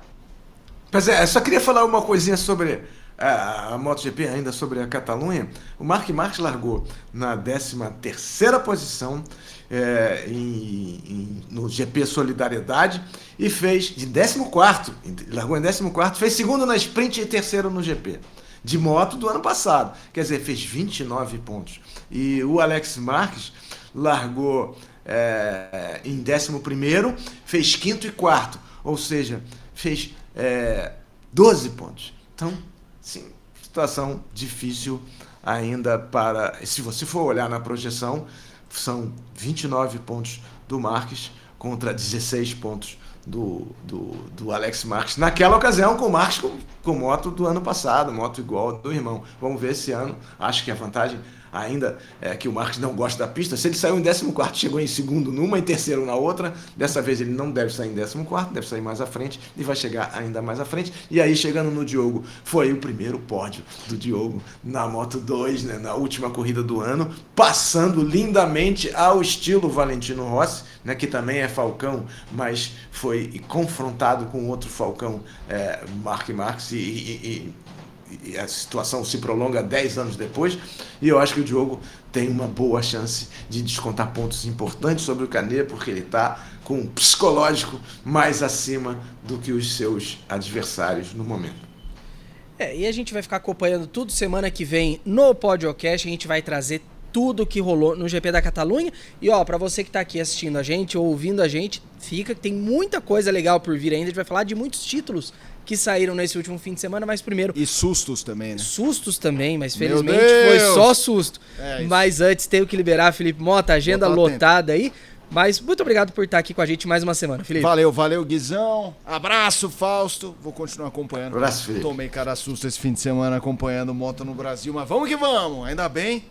Pois eu só queria falar uma coisinha sobre a MotoGP, ainda sobre a Catalunha. O Marc Marques largou na 13ª posição no GP Solidariedade e fez de 14º, largou em 14º, fez segundo na sprint e terceiro no GP de moto do ano passado, quer dizer, fez 29 pontos. E o Alex Marques largou em 11º, fez 5º e 4º, ou seja, fez 12 pontos. Então, sim, situação difícil ainda para... Se você for olhar na projeção, são 29 pontos do Marques contra 16 pontos do Alex Marques. Naquela ocasião, com o Marques com moto do ano passado, moto igual do irmão. Vamos ver esse ano. Acho que a vantagem ainda é que o Marques não gosta da pista. Se ele saiu em 14º, chegou em segundo numa e terceiro na outra, dessa vez ele não deve sair em 14º, deve sair mais à frente e vai chegar ainda mais à frente. E aí, chegando no Diogo, foi o primeiro pódio do Diogo na Moto 2, né, na última corrida do ano, passando lindamente ao estilo Valentino Rossi, né, que também é Falcão, mas foi confrontado com outro Falcão, Marc Marques, e a situação se prolonga 10 anos depois, e eu acho que o Diogo tem uma boa chance de descontar pontos importantes sobre o Canet, porque ele está com um psicológico mais acima do que os seus adversários no momento. E a gente vai ficar acompanhando tudo semana que vem no Podcast, a gente vai trazer tudo que rolou no GP da Catalunha. E pra você que tá aqui assistindo a gente ou ouvindo a gente, fica que tem muita coisa legal por vir ainda. A gente vai falar de muitos títulos que saíram nesse último fim de semana, mas primeiro... E sustos também, né? Sustos também, mas felizmente foi só susto. Mas antes tenho que liberar, Felipe Mota, agenda lotada aí. Mas muito obrigado por estar aqui com a gente mais uma semana, Felipe. Valeu, Guizão. Abraço, Fausto. Vou continuar acompanhando. Abraço, Felipe. Tomei cara susto esse fim de semana acompanhando moto no Brasil, mas vamos que vamos. Ainda bem,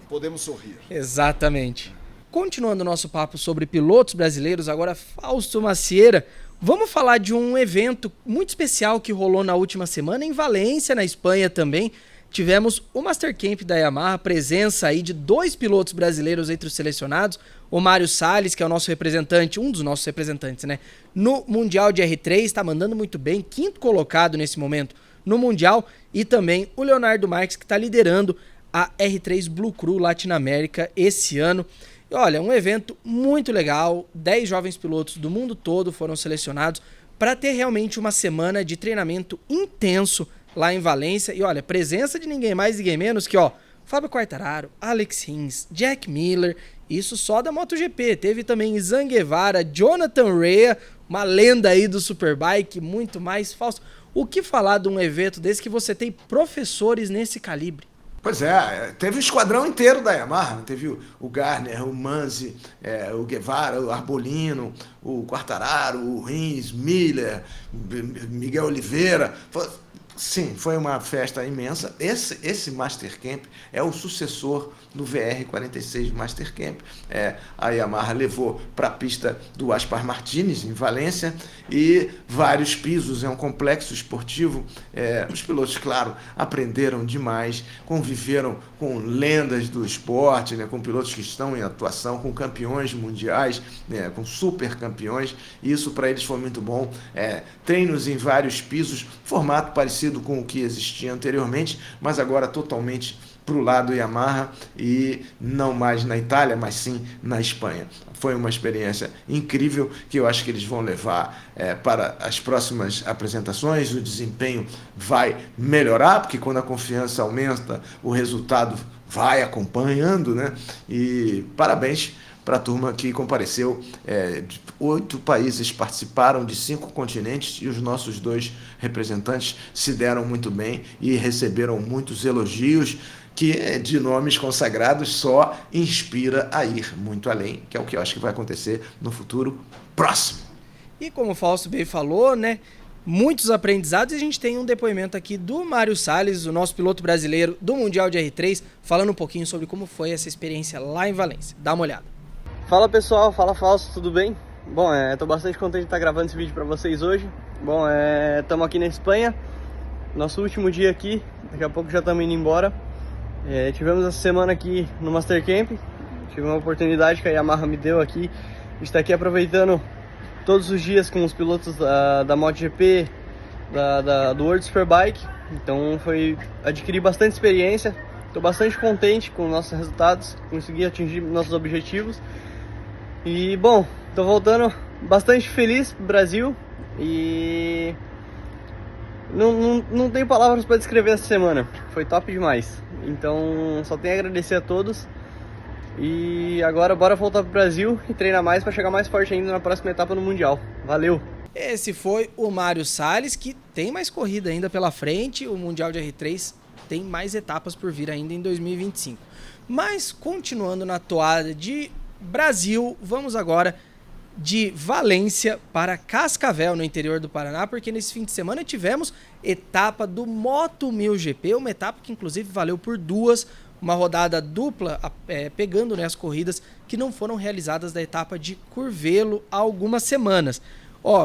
podemos sorrir. Exatamente. Continuando o nosso papo sobre pilotos brasileiros, agora Fausto Macieira, vamos falar de um evento muito especial que rolou na última semana em Valência, na Espanha também. Tivemos o Master Camp da Yamaha, presença aí de 2 pilotos brasileiros entre os selecionados, o Mário Salles, que é o nosso representante, um dos nossos representantes, né, no Mundial de R3, está mandando muito bem, 5º colocado nesse momento no Mundial, e também o Leonardo Marques, que está liderando a R3 Blue Crew Latinoamérica esse ano. E olha, um evento muito legal, 10 jovens pilotos do mundo todo foram selecionados para ter realmente uma semana de treinamento intenso lá em Valência. E olha, presença de ninguém mais, ninguém menos que, Fábio Quartararo, Alex Rins, Jack Miller, isso só da MotoGP. Teve também Izan Guevara, Jonathan Rea, uma lenda aí do Superbike, muito mais falso. O que falar de um evento desse que você tem professores nesse calibre? Pois é, teve o esquadrão inteiro da Yamaha, né? Teve o Garner, o Manzi, o Guevara, o Arbolino, o Quartararo, o Rins, Miller, Miguel Oliveira. Sim, foi uma festa imensa. Esse Master Camp é o sucessor do VR46 Master Camp. A Yamaha levou para a pista do Aspar Martínez, em Valência, e vários pisos. É um complexo esportivo. Os pilotos, claro, aprenderam demais, conviveram com lendas do esporte, né, com pilotos que estão em atuação, com campeões mundiais, né, com super campeões. Isso para eles foi muito bom. Treinos em vários pisos, formato parecido com o que existia anteriormente, mas agora totalmente para o lado Yamaha e não mais na Itália, mas sim na Espanha. Foi uma experiência incrível que eu acho que eles vão levar para as próximas apresentações. O desempenho vai melhorar, porque quando a confiança aumenta, o resultado vai acompanhando, né? E parabéns para a turma que compareceu. 8 países participaram de 5 continentes e os nossos 2 representantes se deram muito bem e receberam muitos elogios, que de nomes consagrados só inspira a ir muito além, que é o que eu acho que vai acontecer no futuro próximo. E como o Fausto bem falou, né? Muitos aprendizados, e a gente tem um depoimento aqui do Mário Salles, o nosso piloto brasileiro do Mundial de R3, falando um pouquinho sobre como foi essa experiência lá em Valência. Dá uma olhada. Fala pessoal, fala Fausto, tudo bem? Bom, tô bastante contente de estar gravando esse vídeo para vocês hoje. Bom, estamos aqui na Espanha, nosso último dia aqui, daqui a pouco já estamos indo embora. Tivemos essa semana aqui no Master Camp, tive uma oportunidade que a Yamaha me deu aqui, a gente está aqui aproveitando todos os dias com os pilotos da MotoGP, do World Superbike, então adquirir bastante experiência, estou bastante contente com os nossos resultados, consegui atingir nossos objetivos. E bom, tô voltando bastante feliz pro Brasil e não tenho palavras para descrever essa semana, foi top demais. Então só tenho a agradecer a todos e agora bora voltar pro Brasil e treinar mais para chegar mais forte ainda na próxima etapa no Mundial. Valeu! Esse foi o Mário Salles, que tem mais corrida ainda pela frente, o Mundial de R3 tem mais etapas por vir ainda em 2025. Mas continuando na toada de Brasil, vamos agora de Valência para Cascavel, no interior do Paraná, porque nesse fim de semana tivemos etapa do Moto 1000 GP, uma etapa que inclusive valeu por 2, uma rodada dupla, pegando, né, as corridas que não foram realizadas da etapa de Curvelo há algumas semanas.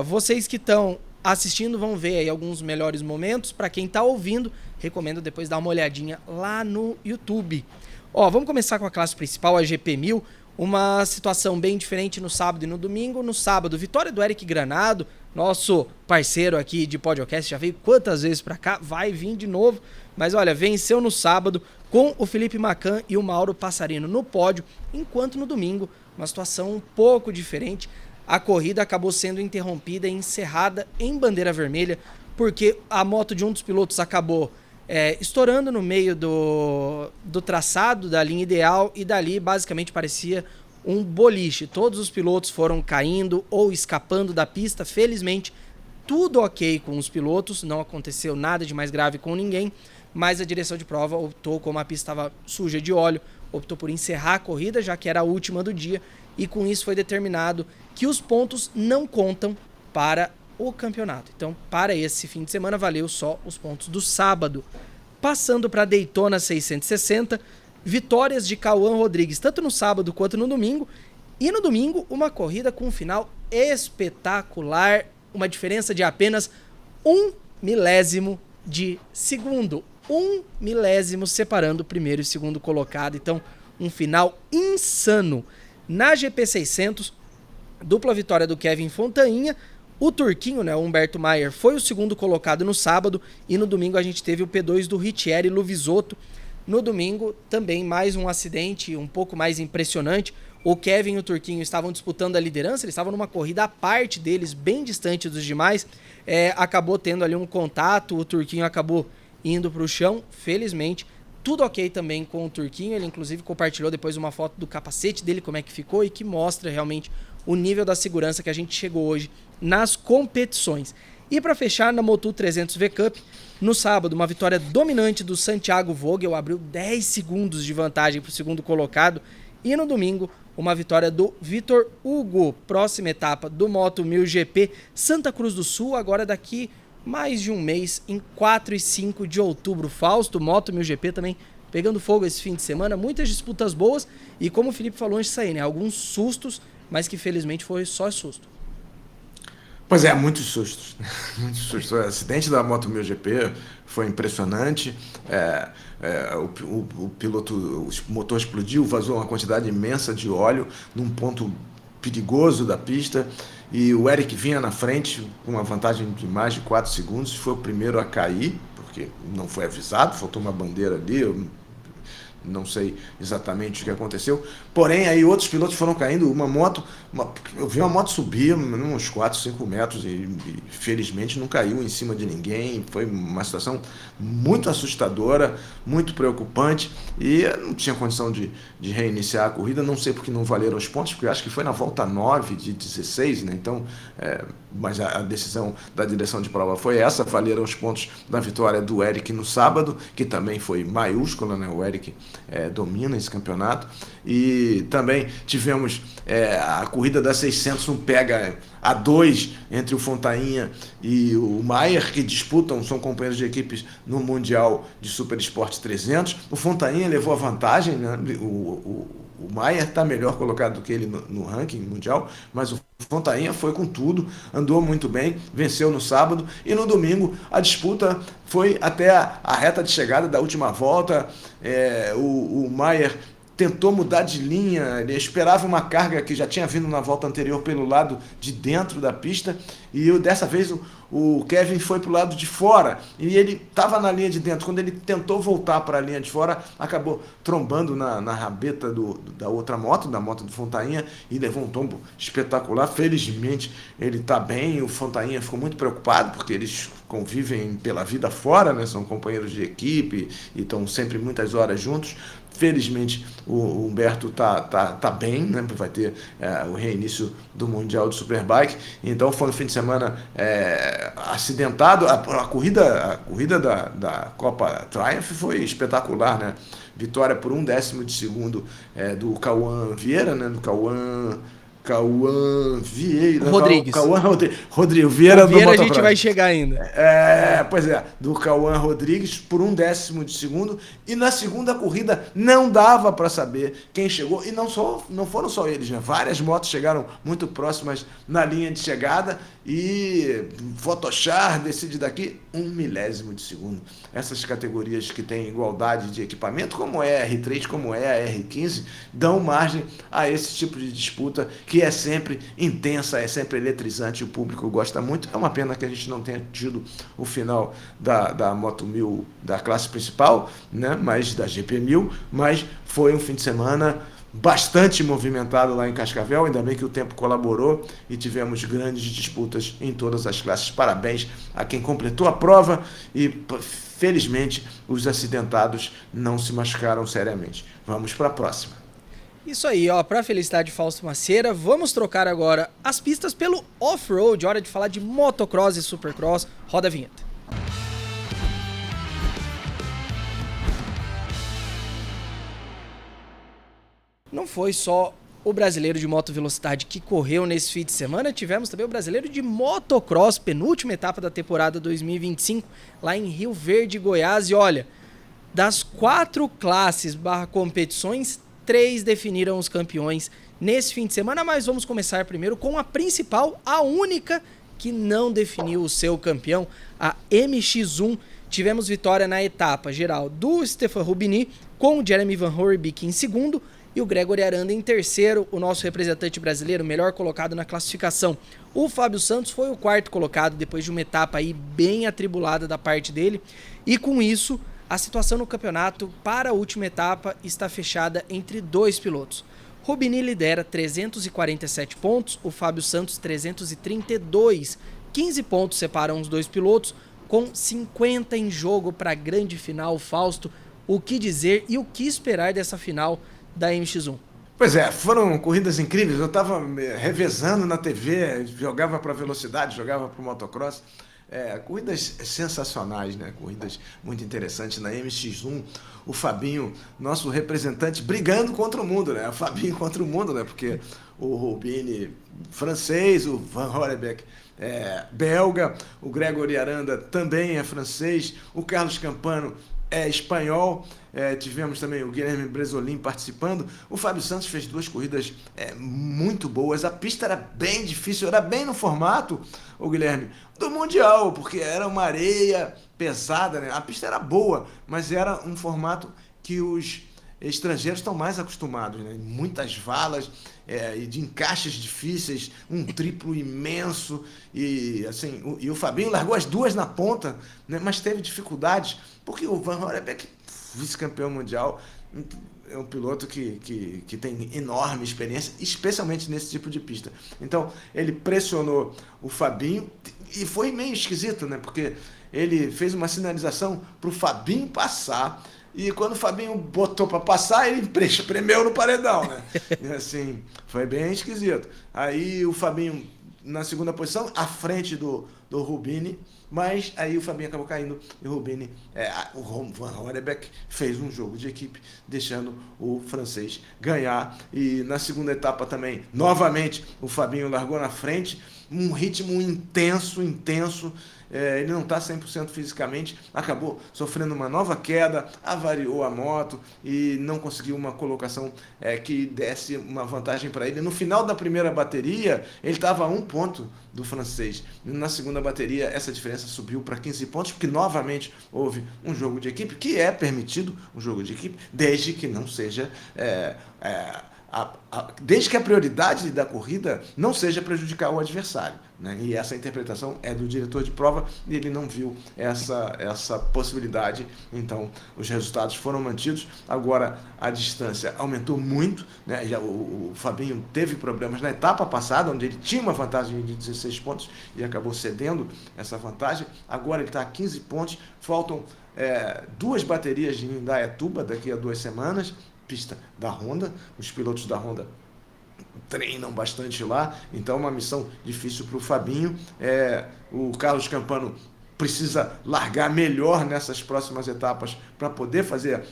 Vocês que estão assistindo vão ver aí alguns melhores momentos. Para quem está ouvindo, recomendo depois dar uma olhadinha lá no YouTube. Vamos começar com a classe principal, a GP 1000. Uma situação bem diferente no sábado e no domingo. No sábado, vitória do Eric Granado, nosso parceiro aqui de podcast, já veio quantas vezes para cá, vai vir de novo. Mas olha, venceu no sábado com o Felipe Macan e o Mauro Passarino no pódio, enquanto no domingo, uma situação um pouco diferente. A corrida acabou sendo interrompida e encerrada em bandeira vermelha, porque a moto de um dos pilotos acabou estourando no meio do traçado da linha ideal, e dali basicamente parecia um boliche. Todos os pilotos foram caindo ou escapando da pista. Felizmente, tudo ok com os pilotos, não aconteceu nada de mais grave com ninguém, mas a direção de prova optou, como a pista estava suja de óleo, optou por encerrar a corrida, já que era a última do dia, e com isso foi determinado que os pontos não contam para o campeonato. Então, para esse fim de semana, valeu só os pontos do sábado. Passando para Daytona 660, vitórias de Cauã Rodrigues, tanto no sábado quanto no domingo. E no domingo, uma corrida com um final espetacular, uma diferença de apenas 1 milésimo de segundo. 1 milésimo separando o primeiro e segundo colocado. Então, um final insano. Na GP600, dupla vitória do Kevin Fontainha. O turquinho, né, o Humberto Maier, foi o segundo colocado no sábado, e no domingo a gente teve o P2 do Riccieri Luvisotto. No domingo, também mais um acidente um pouco mais impressionante. O Kevin e o Turquinho estavam disputando a liderança, eles estavam numa corrida à parte deles, bem distante dos demais. Acabou tendo ali um contato, o Turquinho acabou indo para o chão, felizmente. Tudo ok também com o Turquinho, ele inclusive compartilhou depois uma foto do capacete dele, como é que ficou, e que mostra realmente o nível da segurança que a gente chegou hoje nas competições. E para fechar, na Motul 300 V Cup, no sábado, uma vitória dominante do Santiago Vogel, abriu 10 segundos de vantagem para o segundo colocado. E no domingo, uma vitória do Vitor Hugo, próxima etapa do Moto 1000 GP Santa Cruz do Sul, agora daqui mais de um mês, em 4 e 5 de outubro. Fausto, Moto 1000 GP também pegando fogo esse fim de semana, muitas disputas boas e, como o Felipe falou antes de sair, né, alguns sustos, mas que felizmente foi só susto. Pois é, muitos sustos. Muitos sustos. O acidente da Moto 1000 GP foi impressionante. O motor explodiu, vazou uma quantidade imensa de óleo num ponto perigoso da pista. E o Eric vinha na frente com uma vantagem de mais de 4 segundos. Foi o primeiro a cair, porque não foi avisado, faltou uma bandeira ali. Eu não sei exatamente o que aconteceu, porém aí outros pilotos foram caindo, eu vi uma moto subir uns 4, 5 metros e felizmente não caiu em cima de ninguém. Foi uma situação muito assustadora, muito preocupante, e não tinha condição de reiniciar a corrida. Não sei porque não valeram os pontos, porque eu acho que foi na volta 9 de 16, né? Então, mas a decisão da direção de prova foi essa. Valeram os pontos da vitória do Eric no sábado, que também foi maiúscula, né? O Eric domina esse campeonato. E também tivemos a corrida das 600, um pega a 2 entre o Fontainha e o Maier, que disputam, são companheiros de equipes no Mundial de Super Sport 300. O Fontainha levou a vantagem, né? O Maier está melhor colocado do que ele no ranking mundial, mas o Fontainha foi com tudo, andou muito bem, venceu no sábado, e no domingo a disputa foi até a reta de chegada da última volta. O Maier tentou mudar de linha, ele esperava uma carga que já tinha vindo na volta anterior pelo lado de dentro da pista, e dessa vez o Kevin foi para o lado de fora, e ele estava na linha de dentro. Quando ele tentou voltar para a linha de fora, acabou trombando na rabeta da outra moto, da moto do Fontainha, e levou um tombo espetacular. Felizmente ele está bem. O Fontainha ficou muito preocupado, porque eles convivem pela vida fora, né? São companheiros de equipe e estão sempre muitas horas juntos. Felizmente o Humberto tá bem, né? Vai ter o reinício do Mundial de Superbike. Então foi um fim de semana acidentado. A corrida da Copa Triumph foi espetacular, né? Vitória por 1/10 de segundo do Cauã Vieira, né? Do Cauã Vieira. Rodrigues. Rodrigo Vieira do Vieira a gente vai chegar ainda. Do Cauã Rodrigues por 1/10 de segundo. E na segunda corrida não dava para saber quem chegou. E não foram só eles, né? Várias motos chegaram muito próximas na linha de chegada. E Photoshop decide daqui 1 milésimo de segundo. Essas categorias que têm igualdade de equipamento, como é a R3, como é a R15, dão margem a esse tipo de disputa, que é sempre intensa, é sempre eletrizante, o público gosta muito. É uma pena que a gente não tenha tido o final da Moto 1000 da classe principal, né? Mas da GP 1000, mas foi um fim de semana bastante movimentado lá em Cascavel. Ainda bem que o tempo colaborou e tivemos grandes disputas em todas as classes. Parabéns a quem completou a prova e, felizmente, os acidentados não se machucaram seriamente. Vamos para a próxima. Isso aí, ó, pra felicidade de Fausto Maceira, vamos trocar agora as pistas pelo off-road. Hora de falar de motocross e supercross. Roda a vinheta. Não foi só o brasileiro de moto velocidade que correu nesse fim de semana, tivemos também o brasileiro de motocross, penúltima etapa da temporada 2025, lá em Rio Verde, Goiás. E olha, das 4 classes / competições, 3 definiram os campeões nesse fim de semana, mas vamos começar primeiro com a principal, a única que não definiu o seu campeão, a MX1. Tivemos vitória na etapa geral do Stefan Rubini, com o Jeremy Van Horebeke em segundo, e o Gregory Aranda em terceiro. O nosso representante brasileiro, melhor colocado na classificação, o Fábio Santos, foi o 4º colocado, depois de uma etapa aí bem atribulada da parte dele, e com isso A situação no campeonato para a última etapa está fechada entre 2 pilotos. Rubini lidera 347 pontos, o Fábio Santos 332. 15 pontos separam os 2 pilotos, com 50 em jogo para a grande final. Fausto, o que dizer e o que esperar dessa final da MX1? Pois é, foram corridas incríveis. Eu estava revezando na TV, jogava para velocidade, jogava para o motocross. Corridas sensacionais, né? Corridas muito interessantes. Na MX1, o Fabinho, nosso representante, brigando contra o mundo, né? O Fabinho contra o mundo, né? Porque o Rubini francês, o Van Horebeck belga, o Gregory Aranda também é francês, o Carlos Campano é espanhol, tivemos também o Guilherme Bresolin participando. O Fábio Santos fez 2 corridas muito boas. A pista era bem difícil, era bem no formato, o Guilherme, do Mundial, porque era uma areia pesada, né? A pista era boa, mas era um formato que os estrangeiros estão mais acostumados, né? Muitas valas e de encaixes difíceis, um triplo imenso e assim, e o Fabinho largou as 2 na ponta, né? Mas teve dificuldades porque o Van Horebeck, vice-campeão mundial, é um piloto que tem enorme experiência, especialmente nesse tipo de pista. Então ele pressionou o Fabinho e foi meio esquisito, né? Porque ele fez uma sinalização para o Fabinho passar. E quando o Fabinho botou para passar, ele espremeu no paredão, né? E assim, foi bem esquisito. Aí o Fabinho na segunda posição, à frente do Rubini, mas aí o Fabinho acabou caindo e o Rubini, o Van Horebeck fez um jogo de equipe, deixando o francês ganhar. E na segunda etapa também, novamente, o Fabinho largou na frente, um ritmo intenso, ele não está 100% fisicamente, acabou sofrendo uma nova queda, avariou a moto e não conseguiu uma colocação que desse uma vantagem para ele. No final da primeira bateria, ele estava a 1 ponto do francês. Na segunda bateria, essa diferença subiu para 15 pontos, porque novamente houve um jogo de equipe, que é permitido um jogo de equipe, desde que não seja... desde que a prioridade da corrida não seja prejudicar o adversário, né? E essa interpretação é do diretor de prova e ele não viu essa possibilidade. Então os resultados foram mantidos. Agora a distância aumentou muito, né? O Fabinho teve problemas na etapa passada, onde ele tinha uma vantagem de 16 pontos e acabou cedendo essa vantagem. Agora ele está a 15 pontos, faltam 2 baterias de Indaiatuba daqui a 2 semanas, pista da Honda. Os pilotos da Honda treinam bastante lá, então é uma missão difícil para o Fabinho. O Carlos Campano precisa largar melhor nessas próximas etapas para poder fazer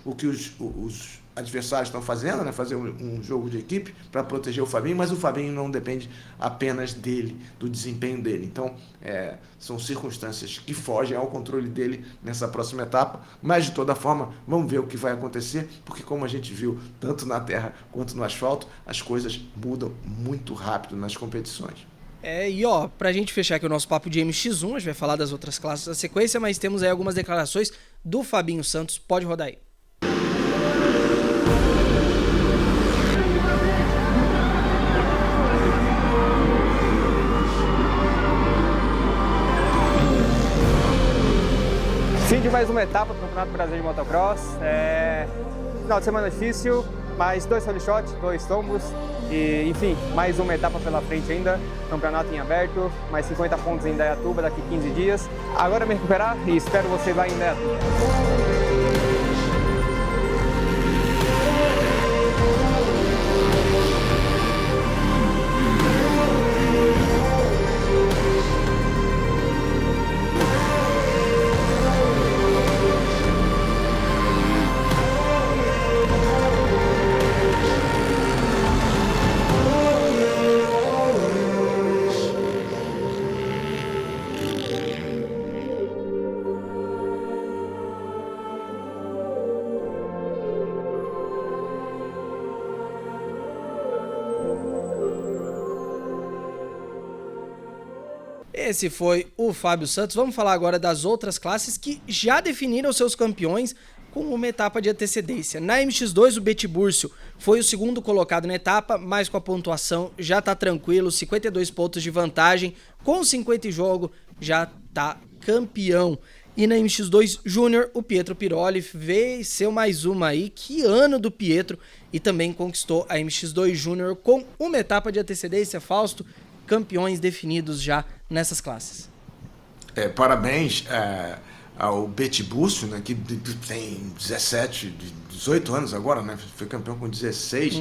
o que os adversários estão fazendo, né? Fazer um jogo de equipe para proteger o Fabinho, mas o Fabinho não depende apenas dele, do desempenho dele. Então, são circunstâncias que fogem ao controle dele nessa próxima etapa, mas de toda forma, vamos ver o que vai acontecer, porque como a gente viu, tanto na terra quanto no asfalto, as coisas mudam muito rápido nas competições. Pra gente fechar aqui o nosso papo de MX1, a gente vai falar das outras classes da sequência, mas temos aí algumas declarações do Fabinho Santos. Pode rodar aí. Fim de mais uma etapa do Campeonato Brasileiro de Motocross. Final de semana difícil, mais 2 holy shots, 2 tombos e, enfim, mais uma etapa pela frente ainda. Campeonato em aberto, mais 50 pontos em Indaiatuba daqui 15 dias. Agora me recuperar e espero vocês lá em Indaiatuba. Esse foi o Fábio Santos. Vamos falar agora das outras classes que já definiram seus campeões com uma etapa de antecedência. Na MX2, o Betibúrcio foi o segundo colocado na etapa, mas com a pontuação já tá tranquilo, 52 pontos de vantagem, com 50 em jogo, já tá campeão. E na MX2 Júnior, o Pietro Piroli venceu mais uma aí. Que ano do Pietro! E também conquistou a MX2 Júnior com uma etapa de antecedência, Fausto. Campeões definidos já nessas classes. Parabéns ao Betibúcio, né, que tem 18 anos agora, né, foi campeão com 16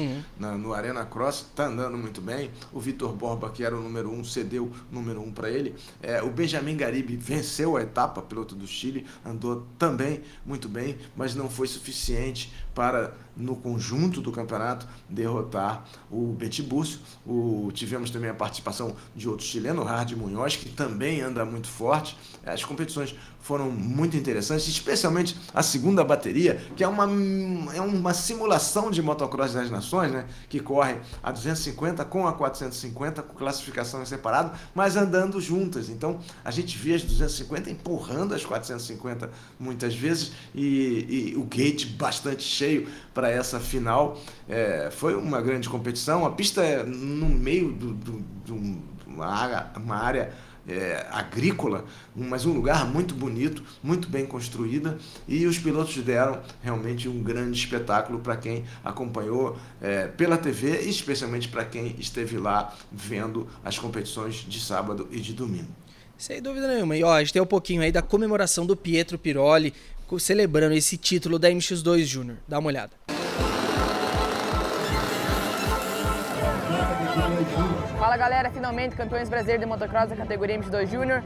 no Arena Cross, está andando muito bem. O Vitor Borba, que era o número 1, cedeu o número 1 para ele. O Benjamin Garibe venceu a etapa, piloto do Chile, andou também muito bem, mas não foi suficiente para, no conjunto do campeonato, derrotar o Betibúcio. Tivemos também a participação de outro chileno, Hardy Munhoz, que também anda muito forte. As competições foram muito interessantes, especialmente a segunda bateria, que é uma simulação de motocross das nações, né, que corre a 250 com a 450, com classificação em separado, mas andando juntas. Então, a gente vê as 250 empurrando as 450 muitas vezes, e o gate bastante cheio para essa final. Foi uma grande competição. A pista é no meio de uma área agrícola, mas um lugar muito bonito, muito bem construída, e os pilotos deram realmente um grande espetáculo para quem acompanhou pela TV, e especialmente para quem esteve lá vendo as competições de sábado e de domingo. Sem dúvida nenhuma. E ó, a gente tem um pouquinho aí da comemoração do Pietro Piroli, celebrando esse título da MX2 Júnior. Dá uma olhada. Fala galera, finalmente campeões brasileiros de motocross da categoria MX2 Júnior.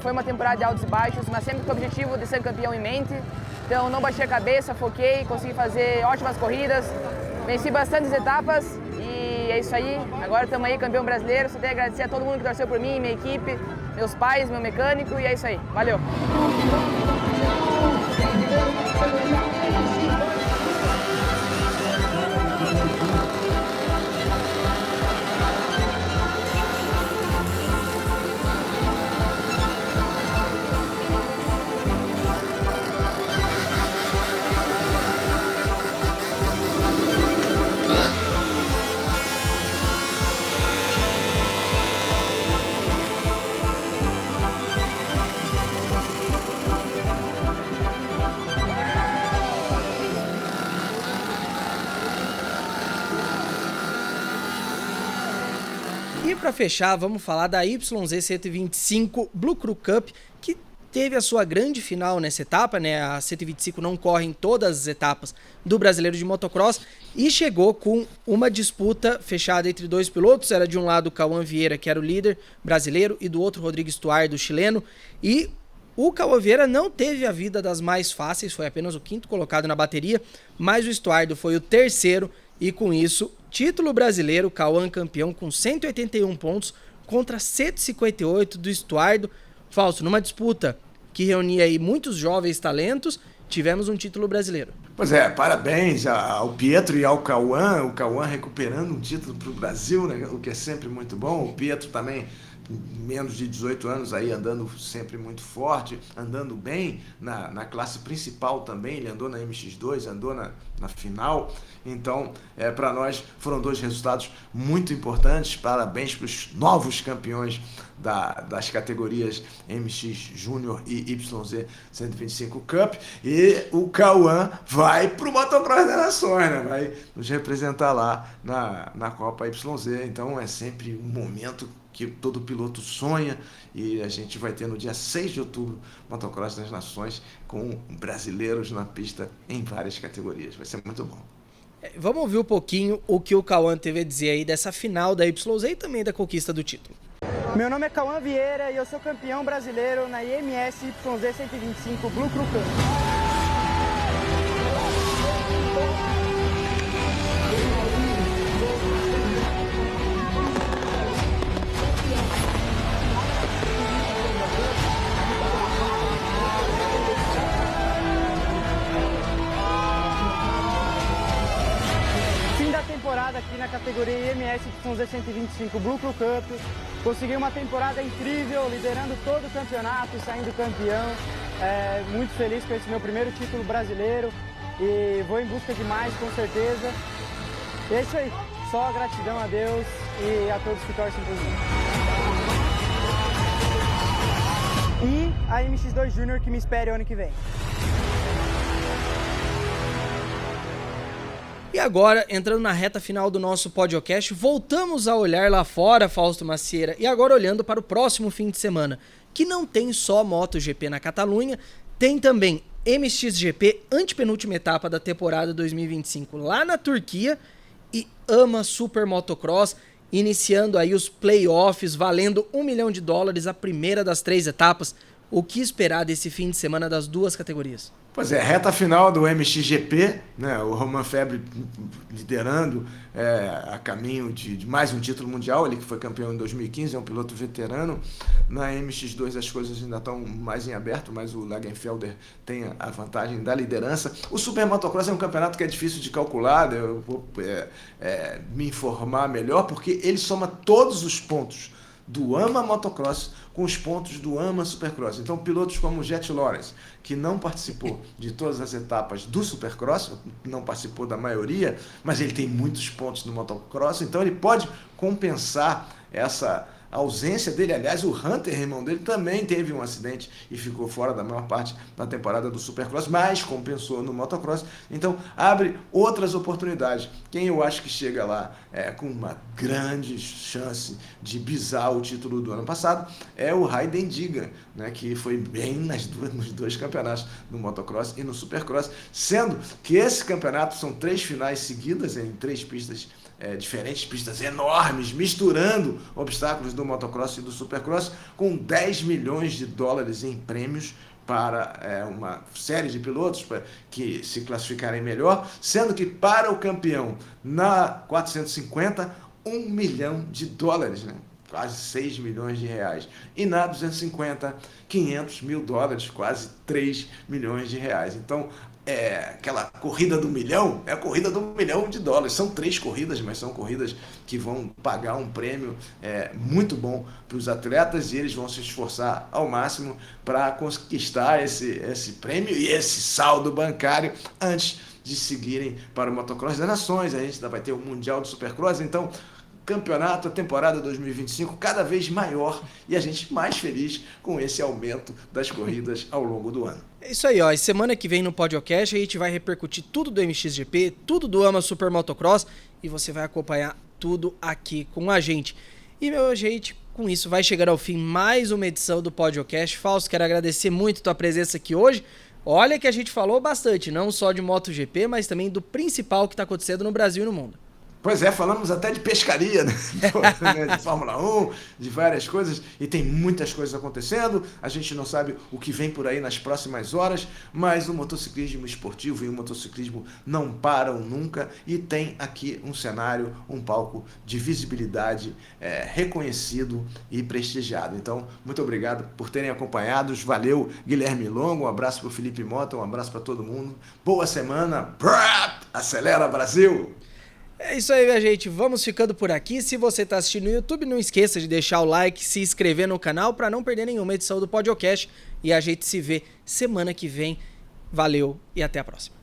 Foi uma temporada de altos e baixos, mas sempre com o objetivo de ser campeão em mente. Então não baixei a cabeça, foquei, consegui fazer ótimas corridas, venci bastantes etapas e é isso aí. Agora estamos aí, campeão brasileiro. Só tenho a agradecer a todo mundo que torceu por mim, minha equipe, meus pais, meu mecânico, e é isso aí. Valeu! E para fechar, vamos falar da YZ125 Blue Crew Cup, que teve a sua grande final nessa etapa, né? A 125 não corre em todas as etapas do Brasileiro de Motocross e chegou com uma disputa fechada entre dois pilotos. Era de um lado o Cauã Vieira, que era o líder brasileiro, e do outro Rodrigo Stuardo, chileno. E o Cauã Vieira não teve a vida das mais fáceis, foi apenas o 5º colocado na bateria, mas o Stuardo foi o 3º. E com isso, título brasileiro, Cauã campeão com 181 pontos contra 158 do Stuardo. Fausto, numa disputa que reunia aí muitos jovens talentos, tivemos um título brasileiro. Pois parabéns ao Pietro e ao Cauã. O Cauã recuperando um título para o Brasil, né? O que é sempre muito bom. O Pietro também, menos de 18 anos aí, andando sempre muito forte, andando bem na classe principal também. Ele andou na MX2, andou na final. Então, para nós foram dois resultados muito importantes. Parabéns para os novos campeões das categorias MX Júnior e YZ 125 Cup. E o Cauã vai para o Motocross das Nações, né? Vai nos representar lá na Copa YZ. Então, é sempre um momento que todo piloto sonha, e a gente vai ter no dia 6 de outubro Motocross das Nações com brasileiros na pista em várias categorias. Vai ser muito bom. Vamos ouvir um pouquinho o que o Cauã teve a dizer aí dessa final da YZ e também da conquista do título. Meu nome é Cauã Vieira e eu sou campeão brasileiro na IMS YZ 125 Blue Crew Cup. Aqui na categoria IMS YZ 125 Blue Crew Cup, consegui uma temporada incrível, liderando todo o campeonato, saindo campeão. Muito feliz com esse meu primeiro título brasileiro e vou em busca de mais, com certeza. E é isso aí, só gratidão a Deus e a todos que torcem por mim. e a MX2 Júnior que me espere ano que vem. E agora, entrando na reta final do nosso podcast, voltamos a olhar lá fora, Fausto Macieira, e agora olhando para o próximo fim de semana, que não tem só MotoGP na Catalunha, tem também MXGP, antepenúltima etapa da temporada 2025 lá na Turquia, e AMA Super Motocross, iniciando aí os playoffs, valendo $1 milhão, a primeira das 3 etapas. O que esperar desse fim de semana das duas categorias? Pois é, reta final do MXGP, né? O Romain Febvre liderando a caminho de mais um título mundial, ele que foi campeão em 2015, é um piloto veterano. Na MX2 as coisas ainda estão mais em aberto, mas o Lagenfelder tem a vantagem da liderança. O Super Motocross é um campeonato que é difícil de calcular, eu vou me informar melhor, porque ele soma todos os pontos do AMA Motocross com os pontos do AMA Supercross. Então, pilotos como o Jet Lawrence, que não participou de todas as etapas do Supercross, não participou da maioria, mas ele tem muitos pontos no Motocross, então ele pode compensar essa ausência dele. Aliás, o Hunter, irmão dele, também teve um acidente e ficou fora da maior parte da temporada do Supercross, mas compensou no Motocross. Então, abre outras oportunidades. Quem eu acho que chega lá com uma grande chance de bisar o título do ano passado é o Hayden Digan, né, que foi bem nos dois campeonatos, no Motocross e no Supercross, sendo que esse campeonato são 3 finais seguidas em 3 pistas diferentes, pistas enormes, misturando obstáculos do Motocross e do Supercross, com $10 milhões em prêmios para uma série de pilotos que se classificarem melhor, sendo que para o campeão na 450, $1 milhão, né? Quase $6 milhões. E na 250, $500 mil, quase $3 milhões. Então, aquela corrida do milhão, é a corrida do $1 milhão. São 3 corridas, mas são corridas que vão pagar um prêmio muito bom para os atletas, e eles vão se esforçar ao máximo para conquistar esse prêmio e esse saldo bancário antes de seguirem para o Motocross das Nações. A gente ainda vai ter o Mundial do Supercross, então campeonato, a temporada 2025 cada vez maior, e a gente mais feliz com esse aumento das corridas ao longo do ano. É isso aí, ó. E semana que vem no podcast a gente vai repercutir tudo do MXGP, tudo do AMA Super Motocross, e você vai acompanhar tudo aqui com a gente. E, meu gente, com isso vai chegar ao fim mais uma edição do podcast. Fausto, quero agradecer muito a tua presença aqui hoje. Olha que a gente falou bastante, não só de MotoGP, mas também do principal que está acontecendo no Brasil e no mundo. Pois é, falamos até de pescaria, né? De Fórmula 1, de várias coisas, e tem muitas coisas acontecendo. A gente não sabe o que vem por aí nas próximas horas, mas o motociclismo esportivo e o motociclismo não param nunca, e tem aqui um cenário, um palco de visibilidade reconhecido e prestigiado. Então, muito obrigado por terem acompanhado. Valeu, Guilherme Longo, um abraço para o Felipe Mota, um abraço para todo mundo. Boa semana, acelera Brasil! É isso aí, minha gente. Vamos ficando por aqui. Se você está assistindo no YouTube, não esqueça de deixar o like, se inscrever no canal para não perder nenhuma edição do podcast. E a gente se vê semana que vem. Valeu e até a próxima.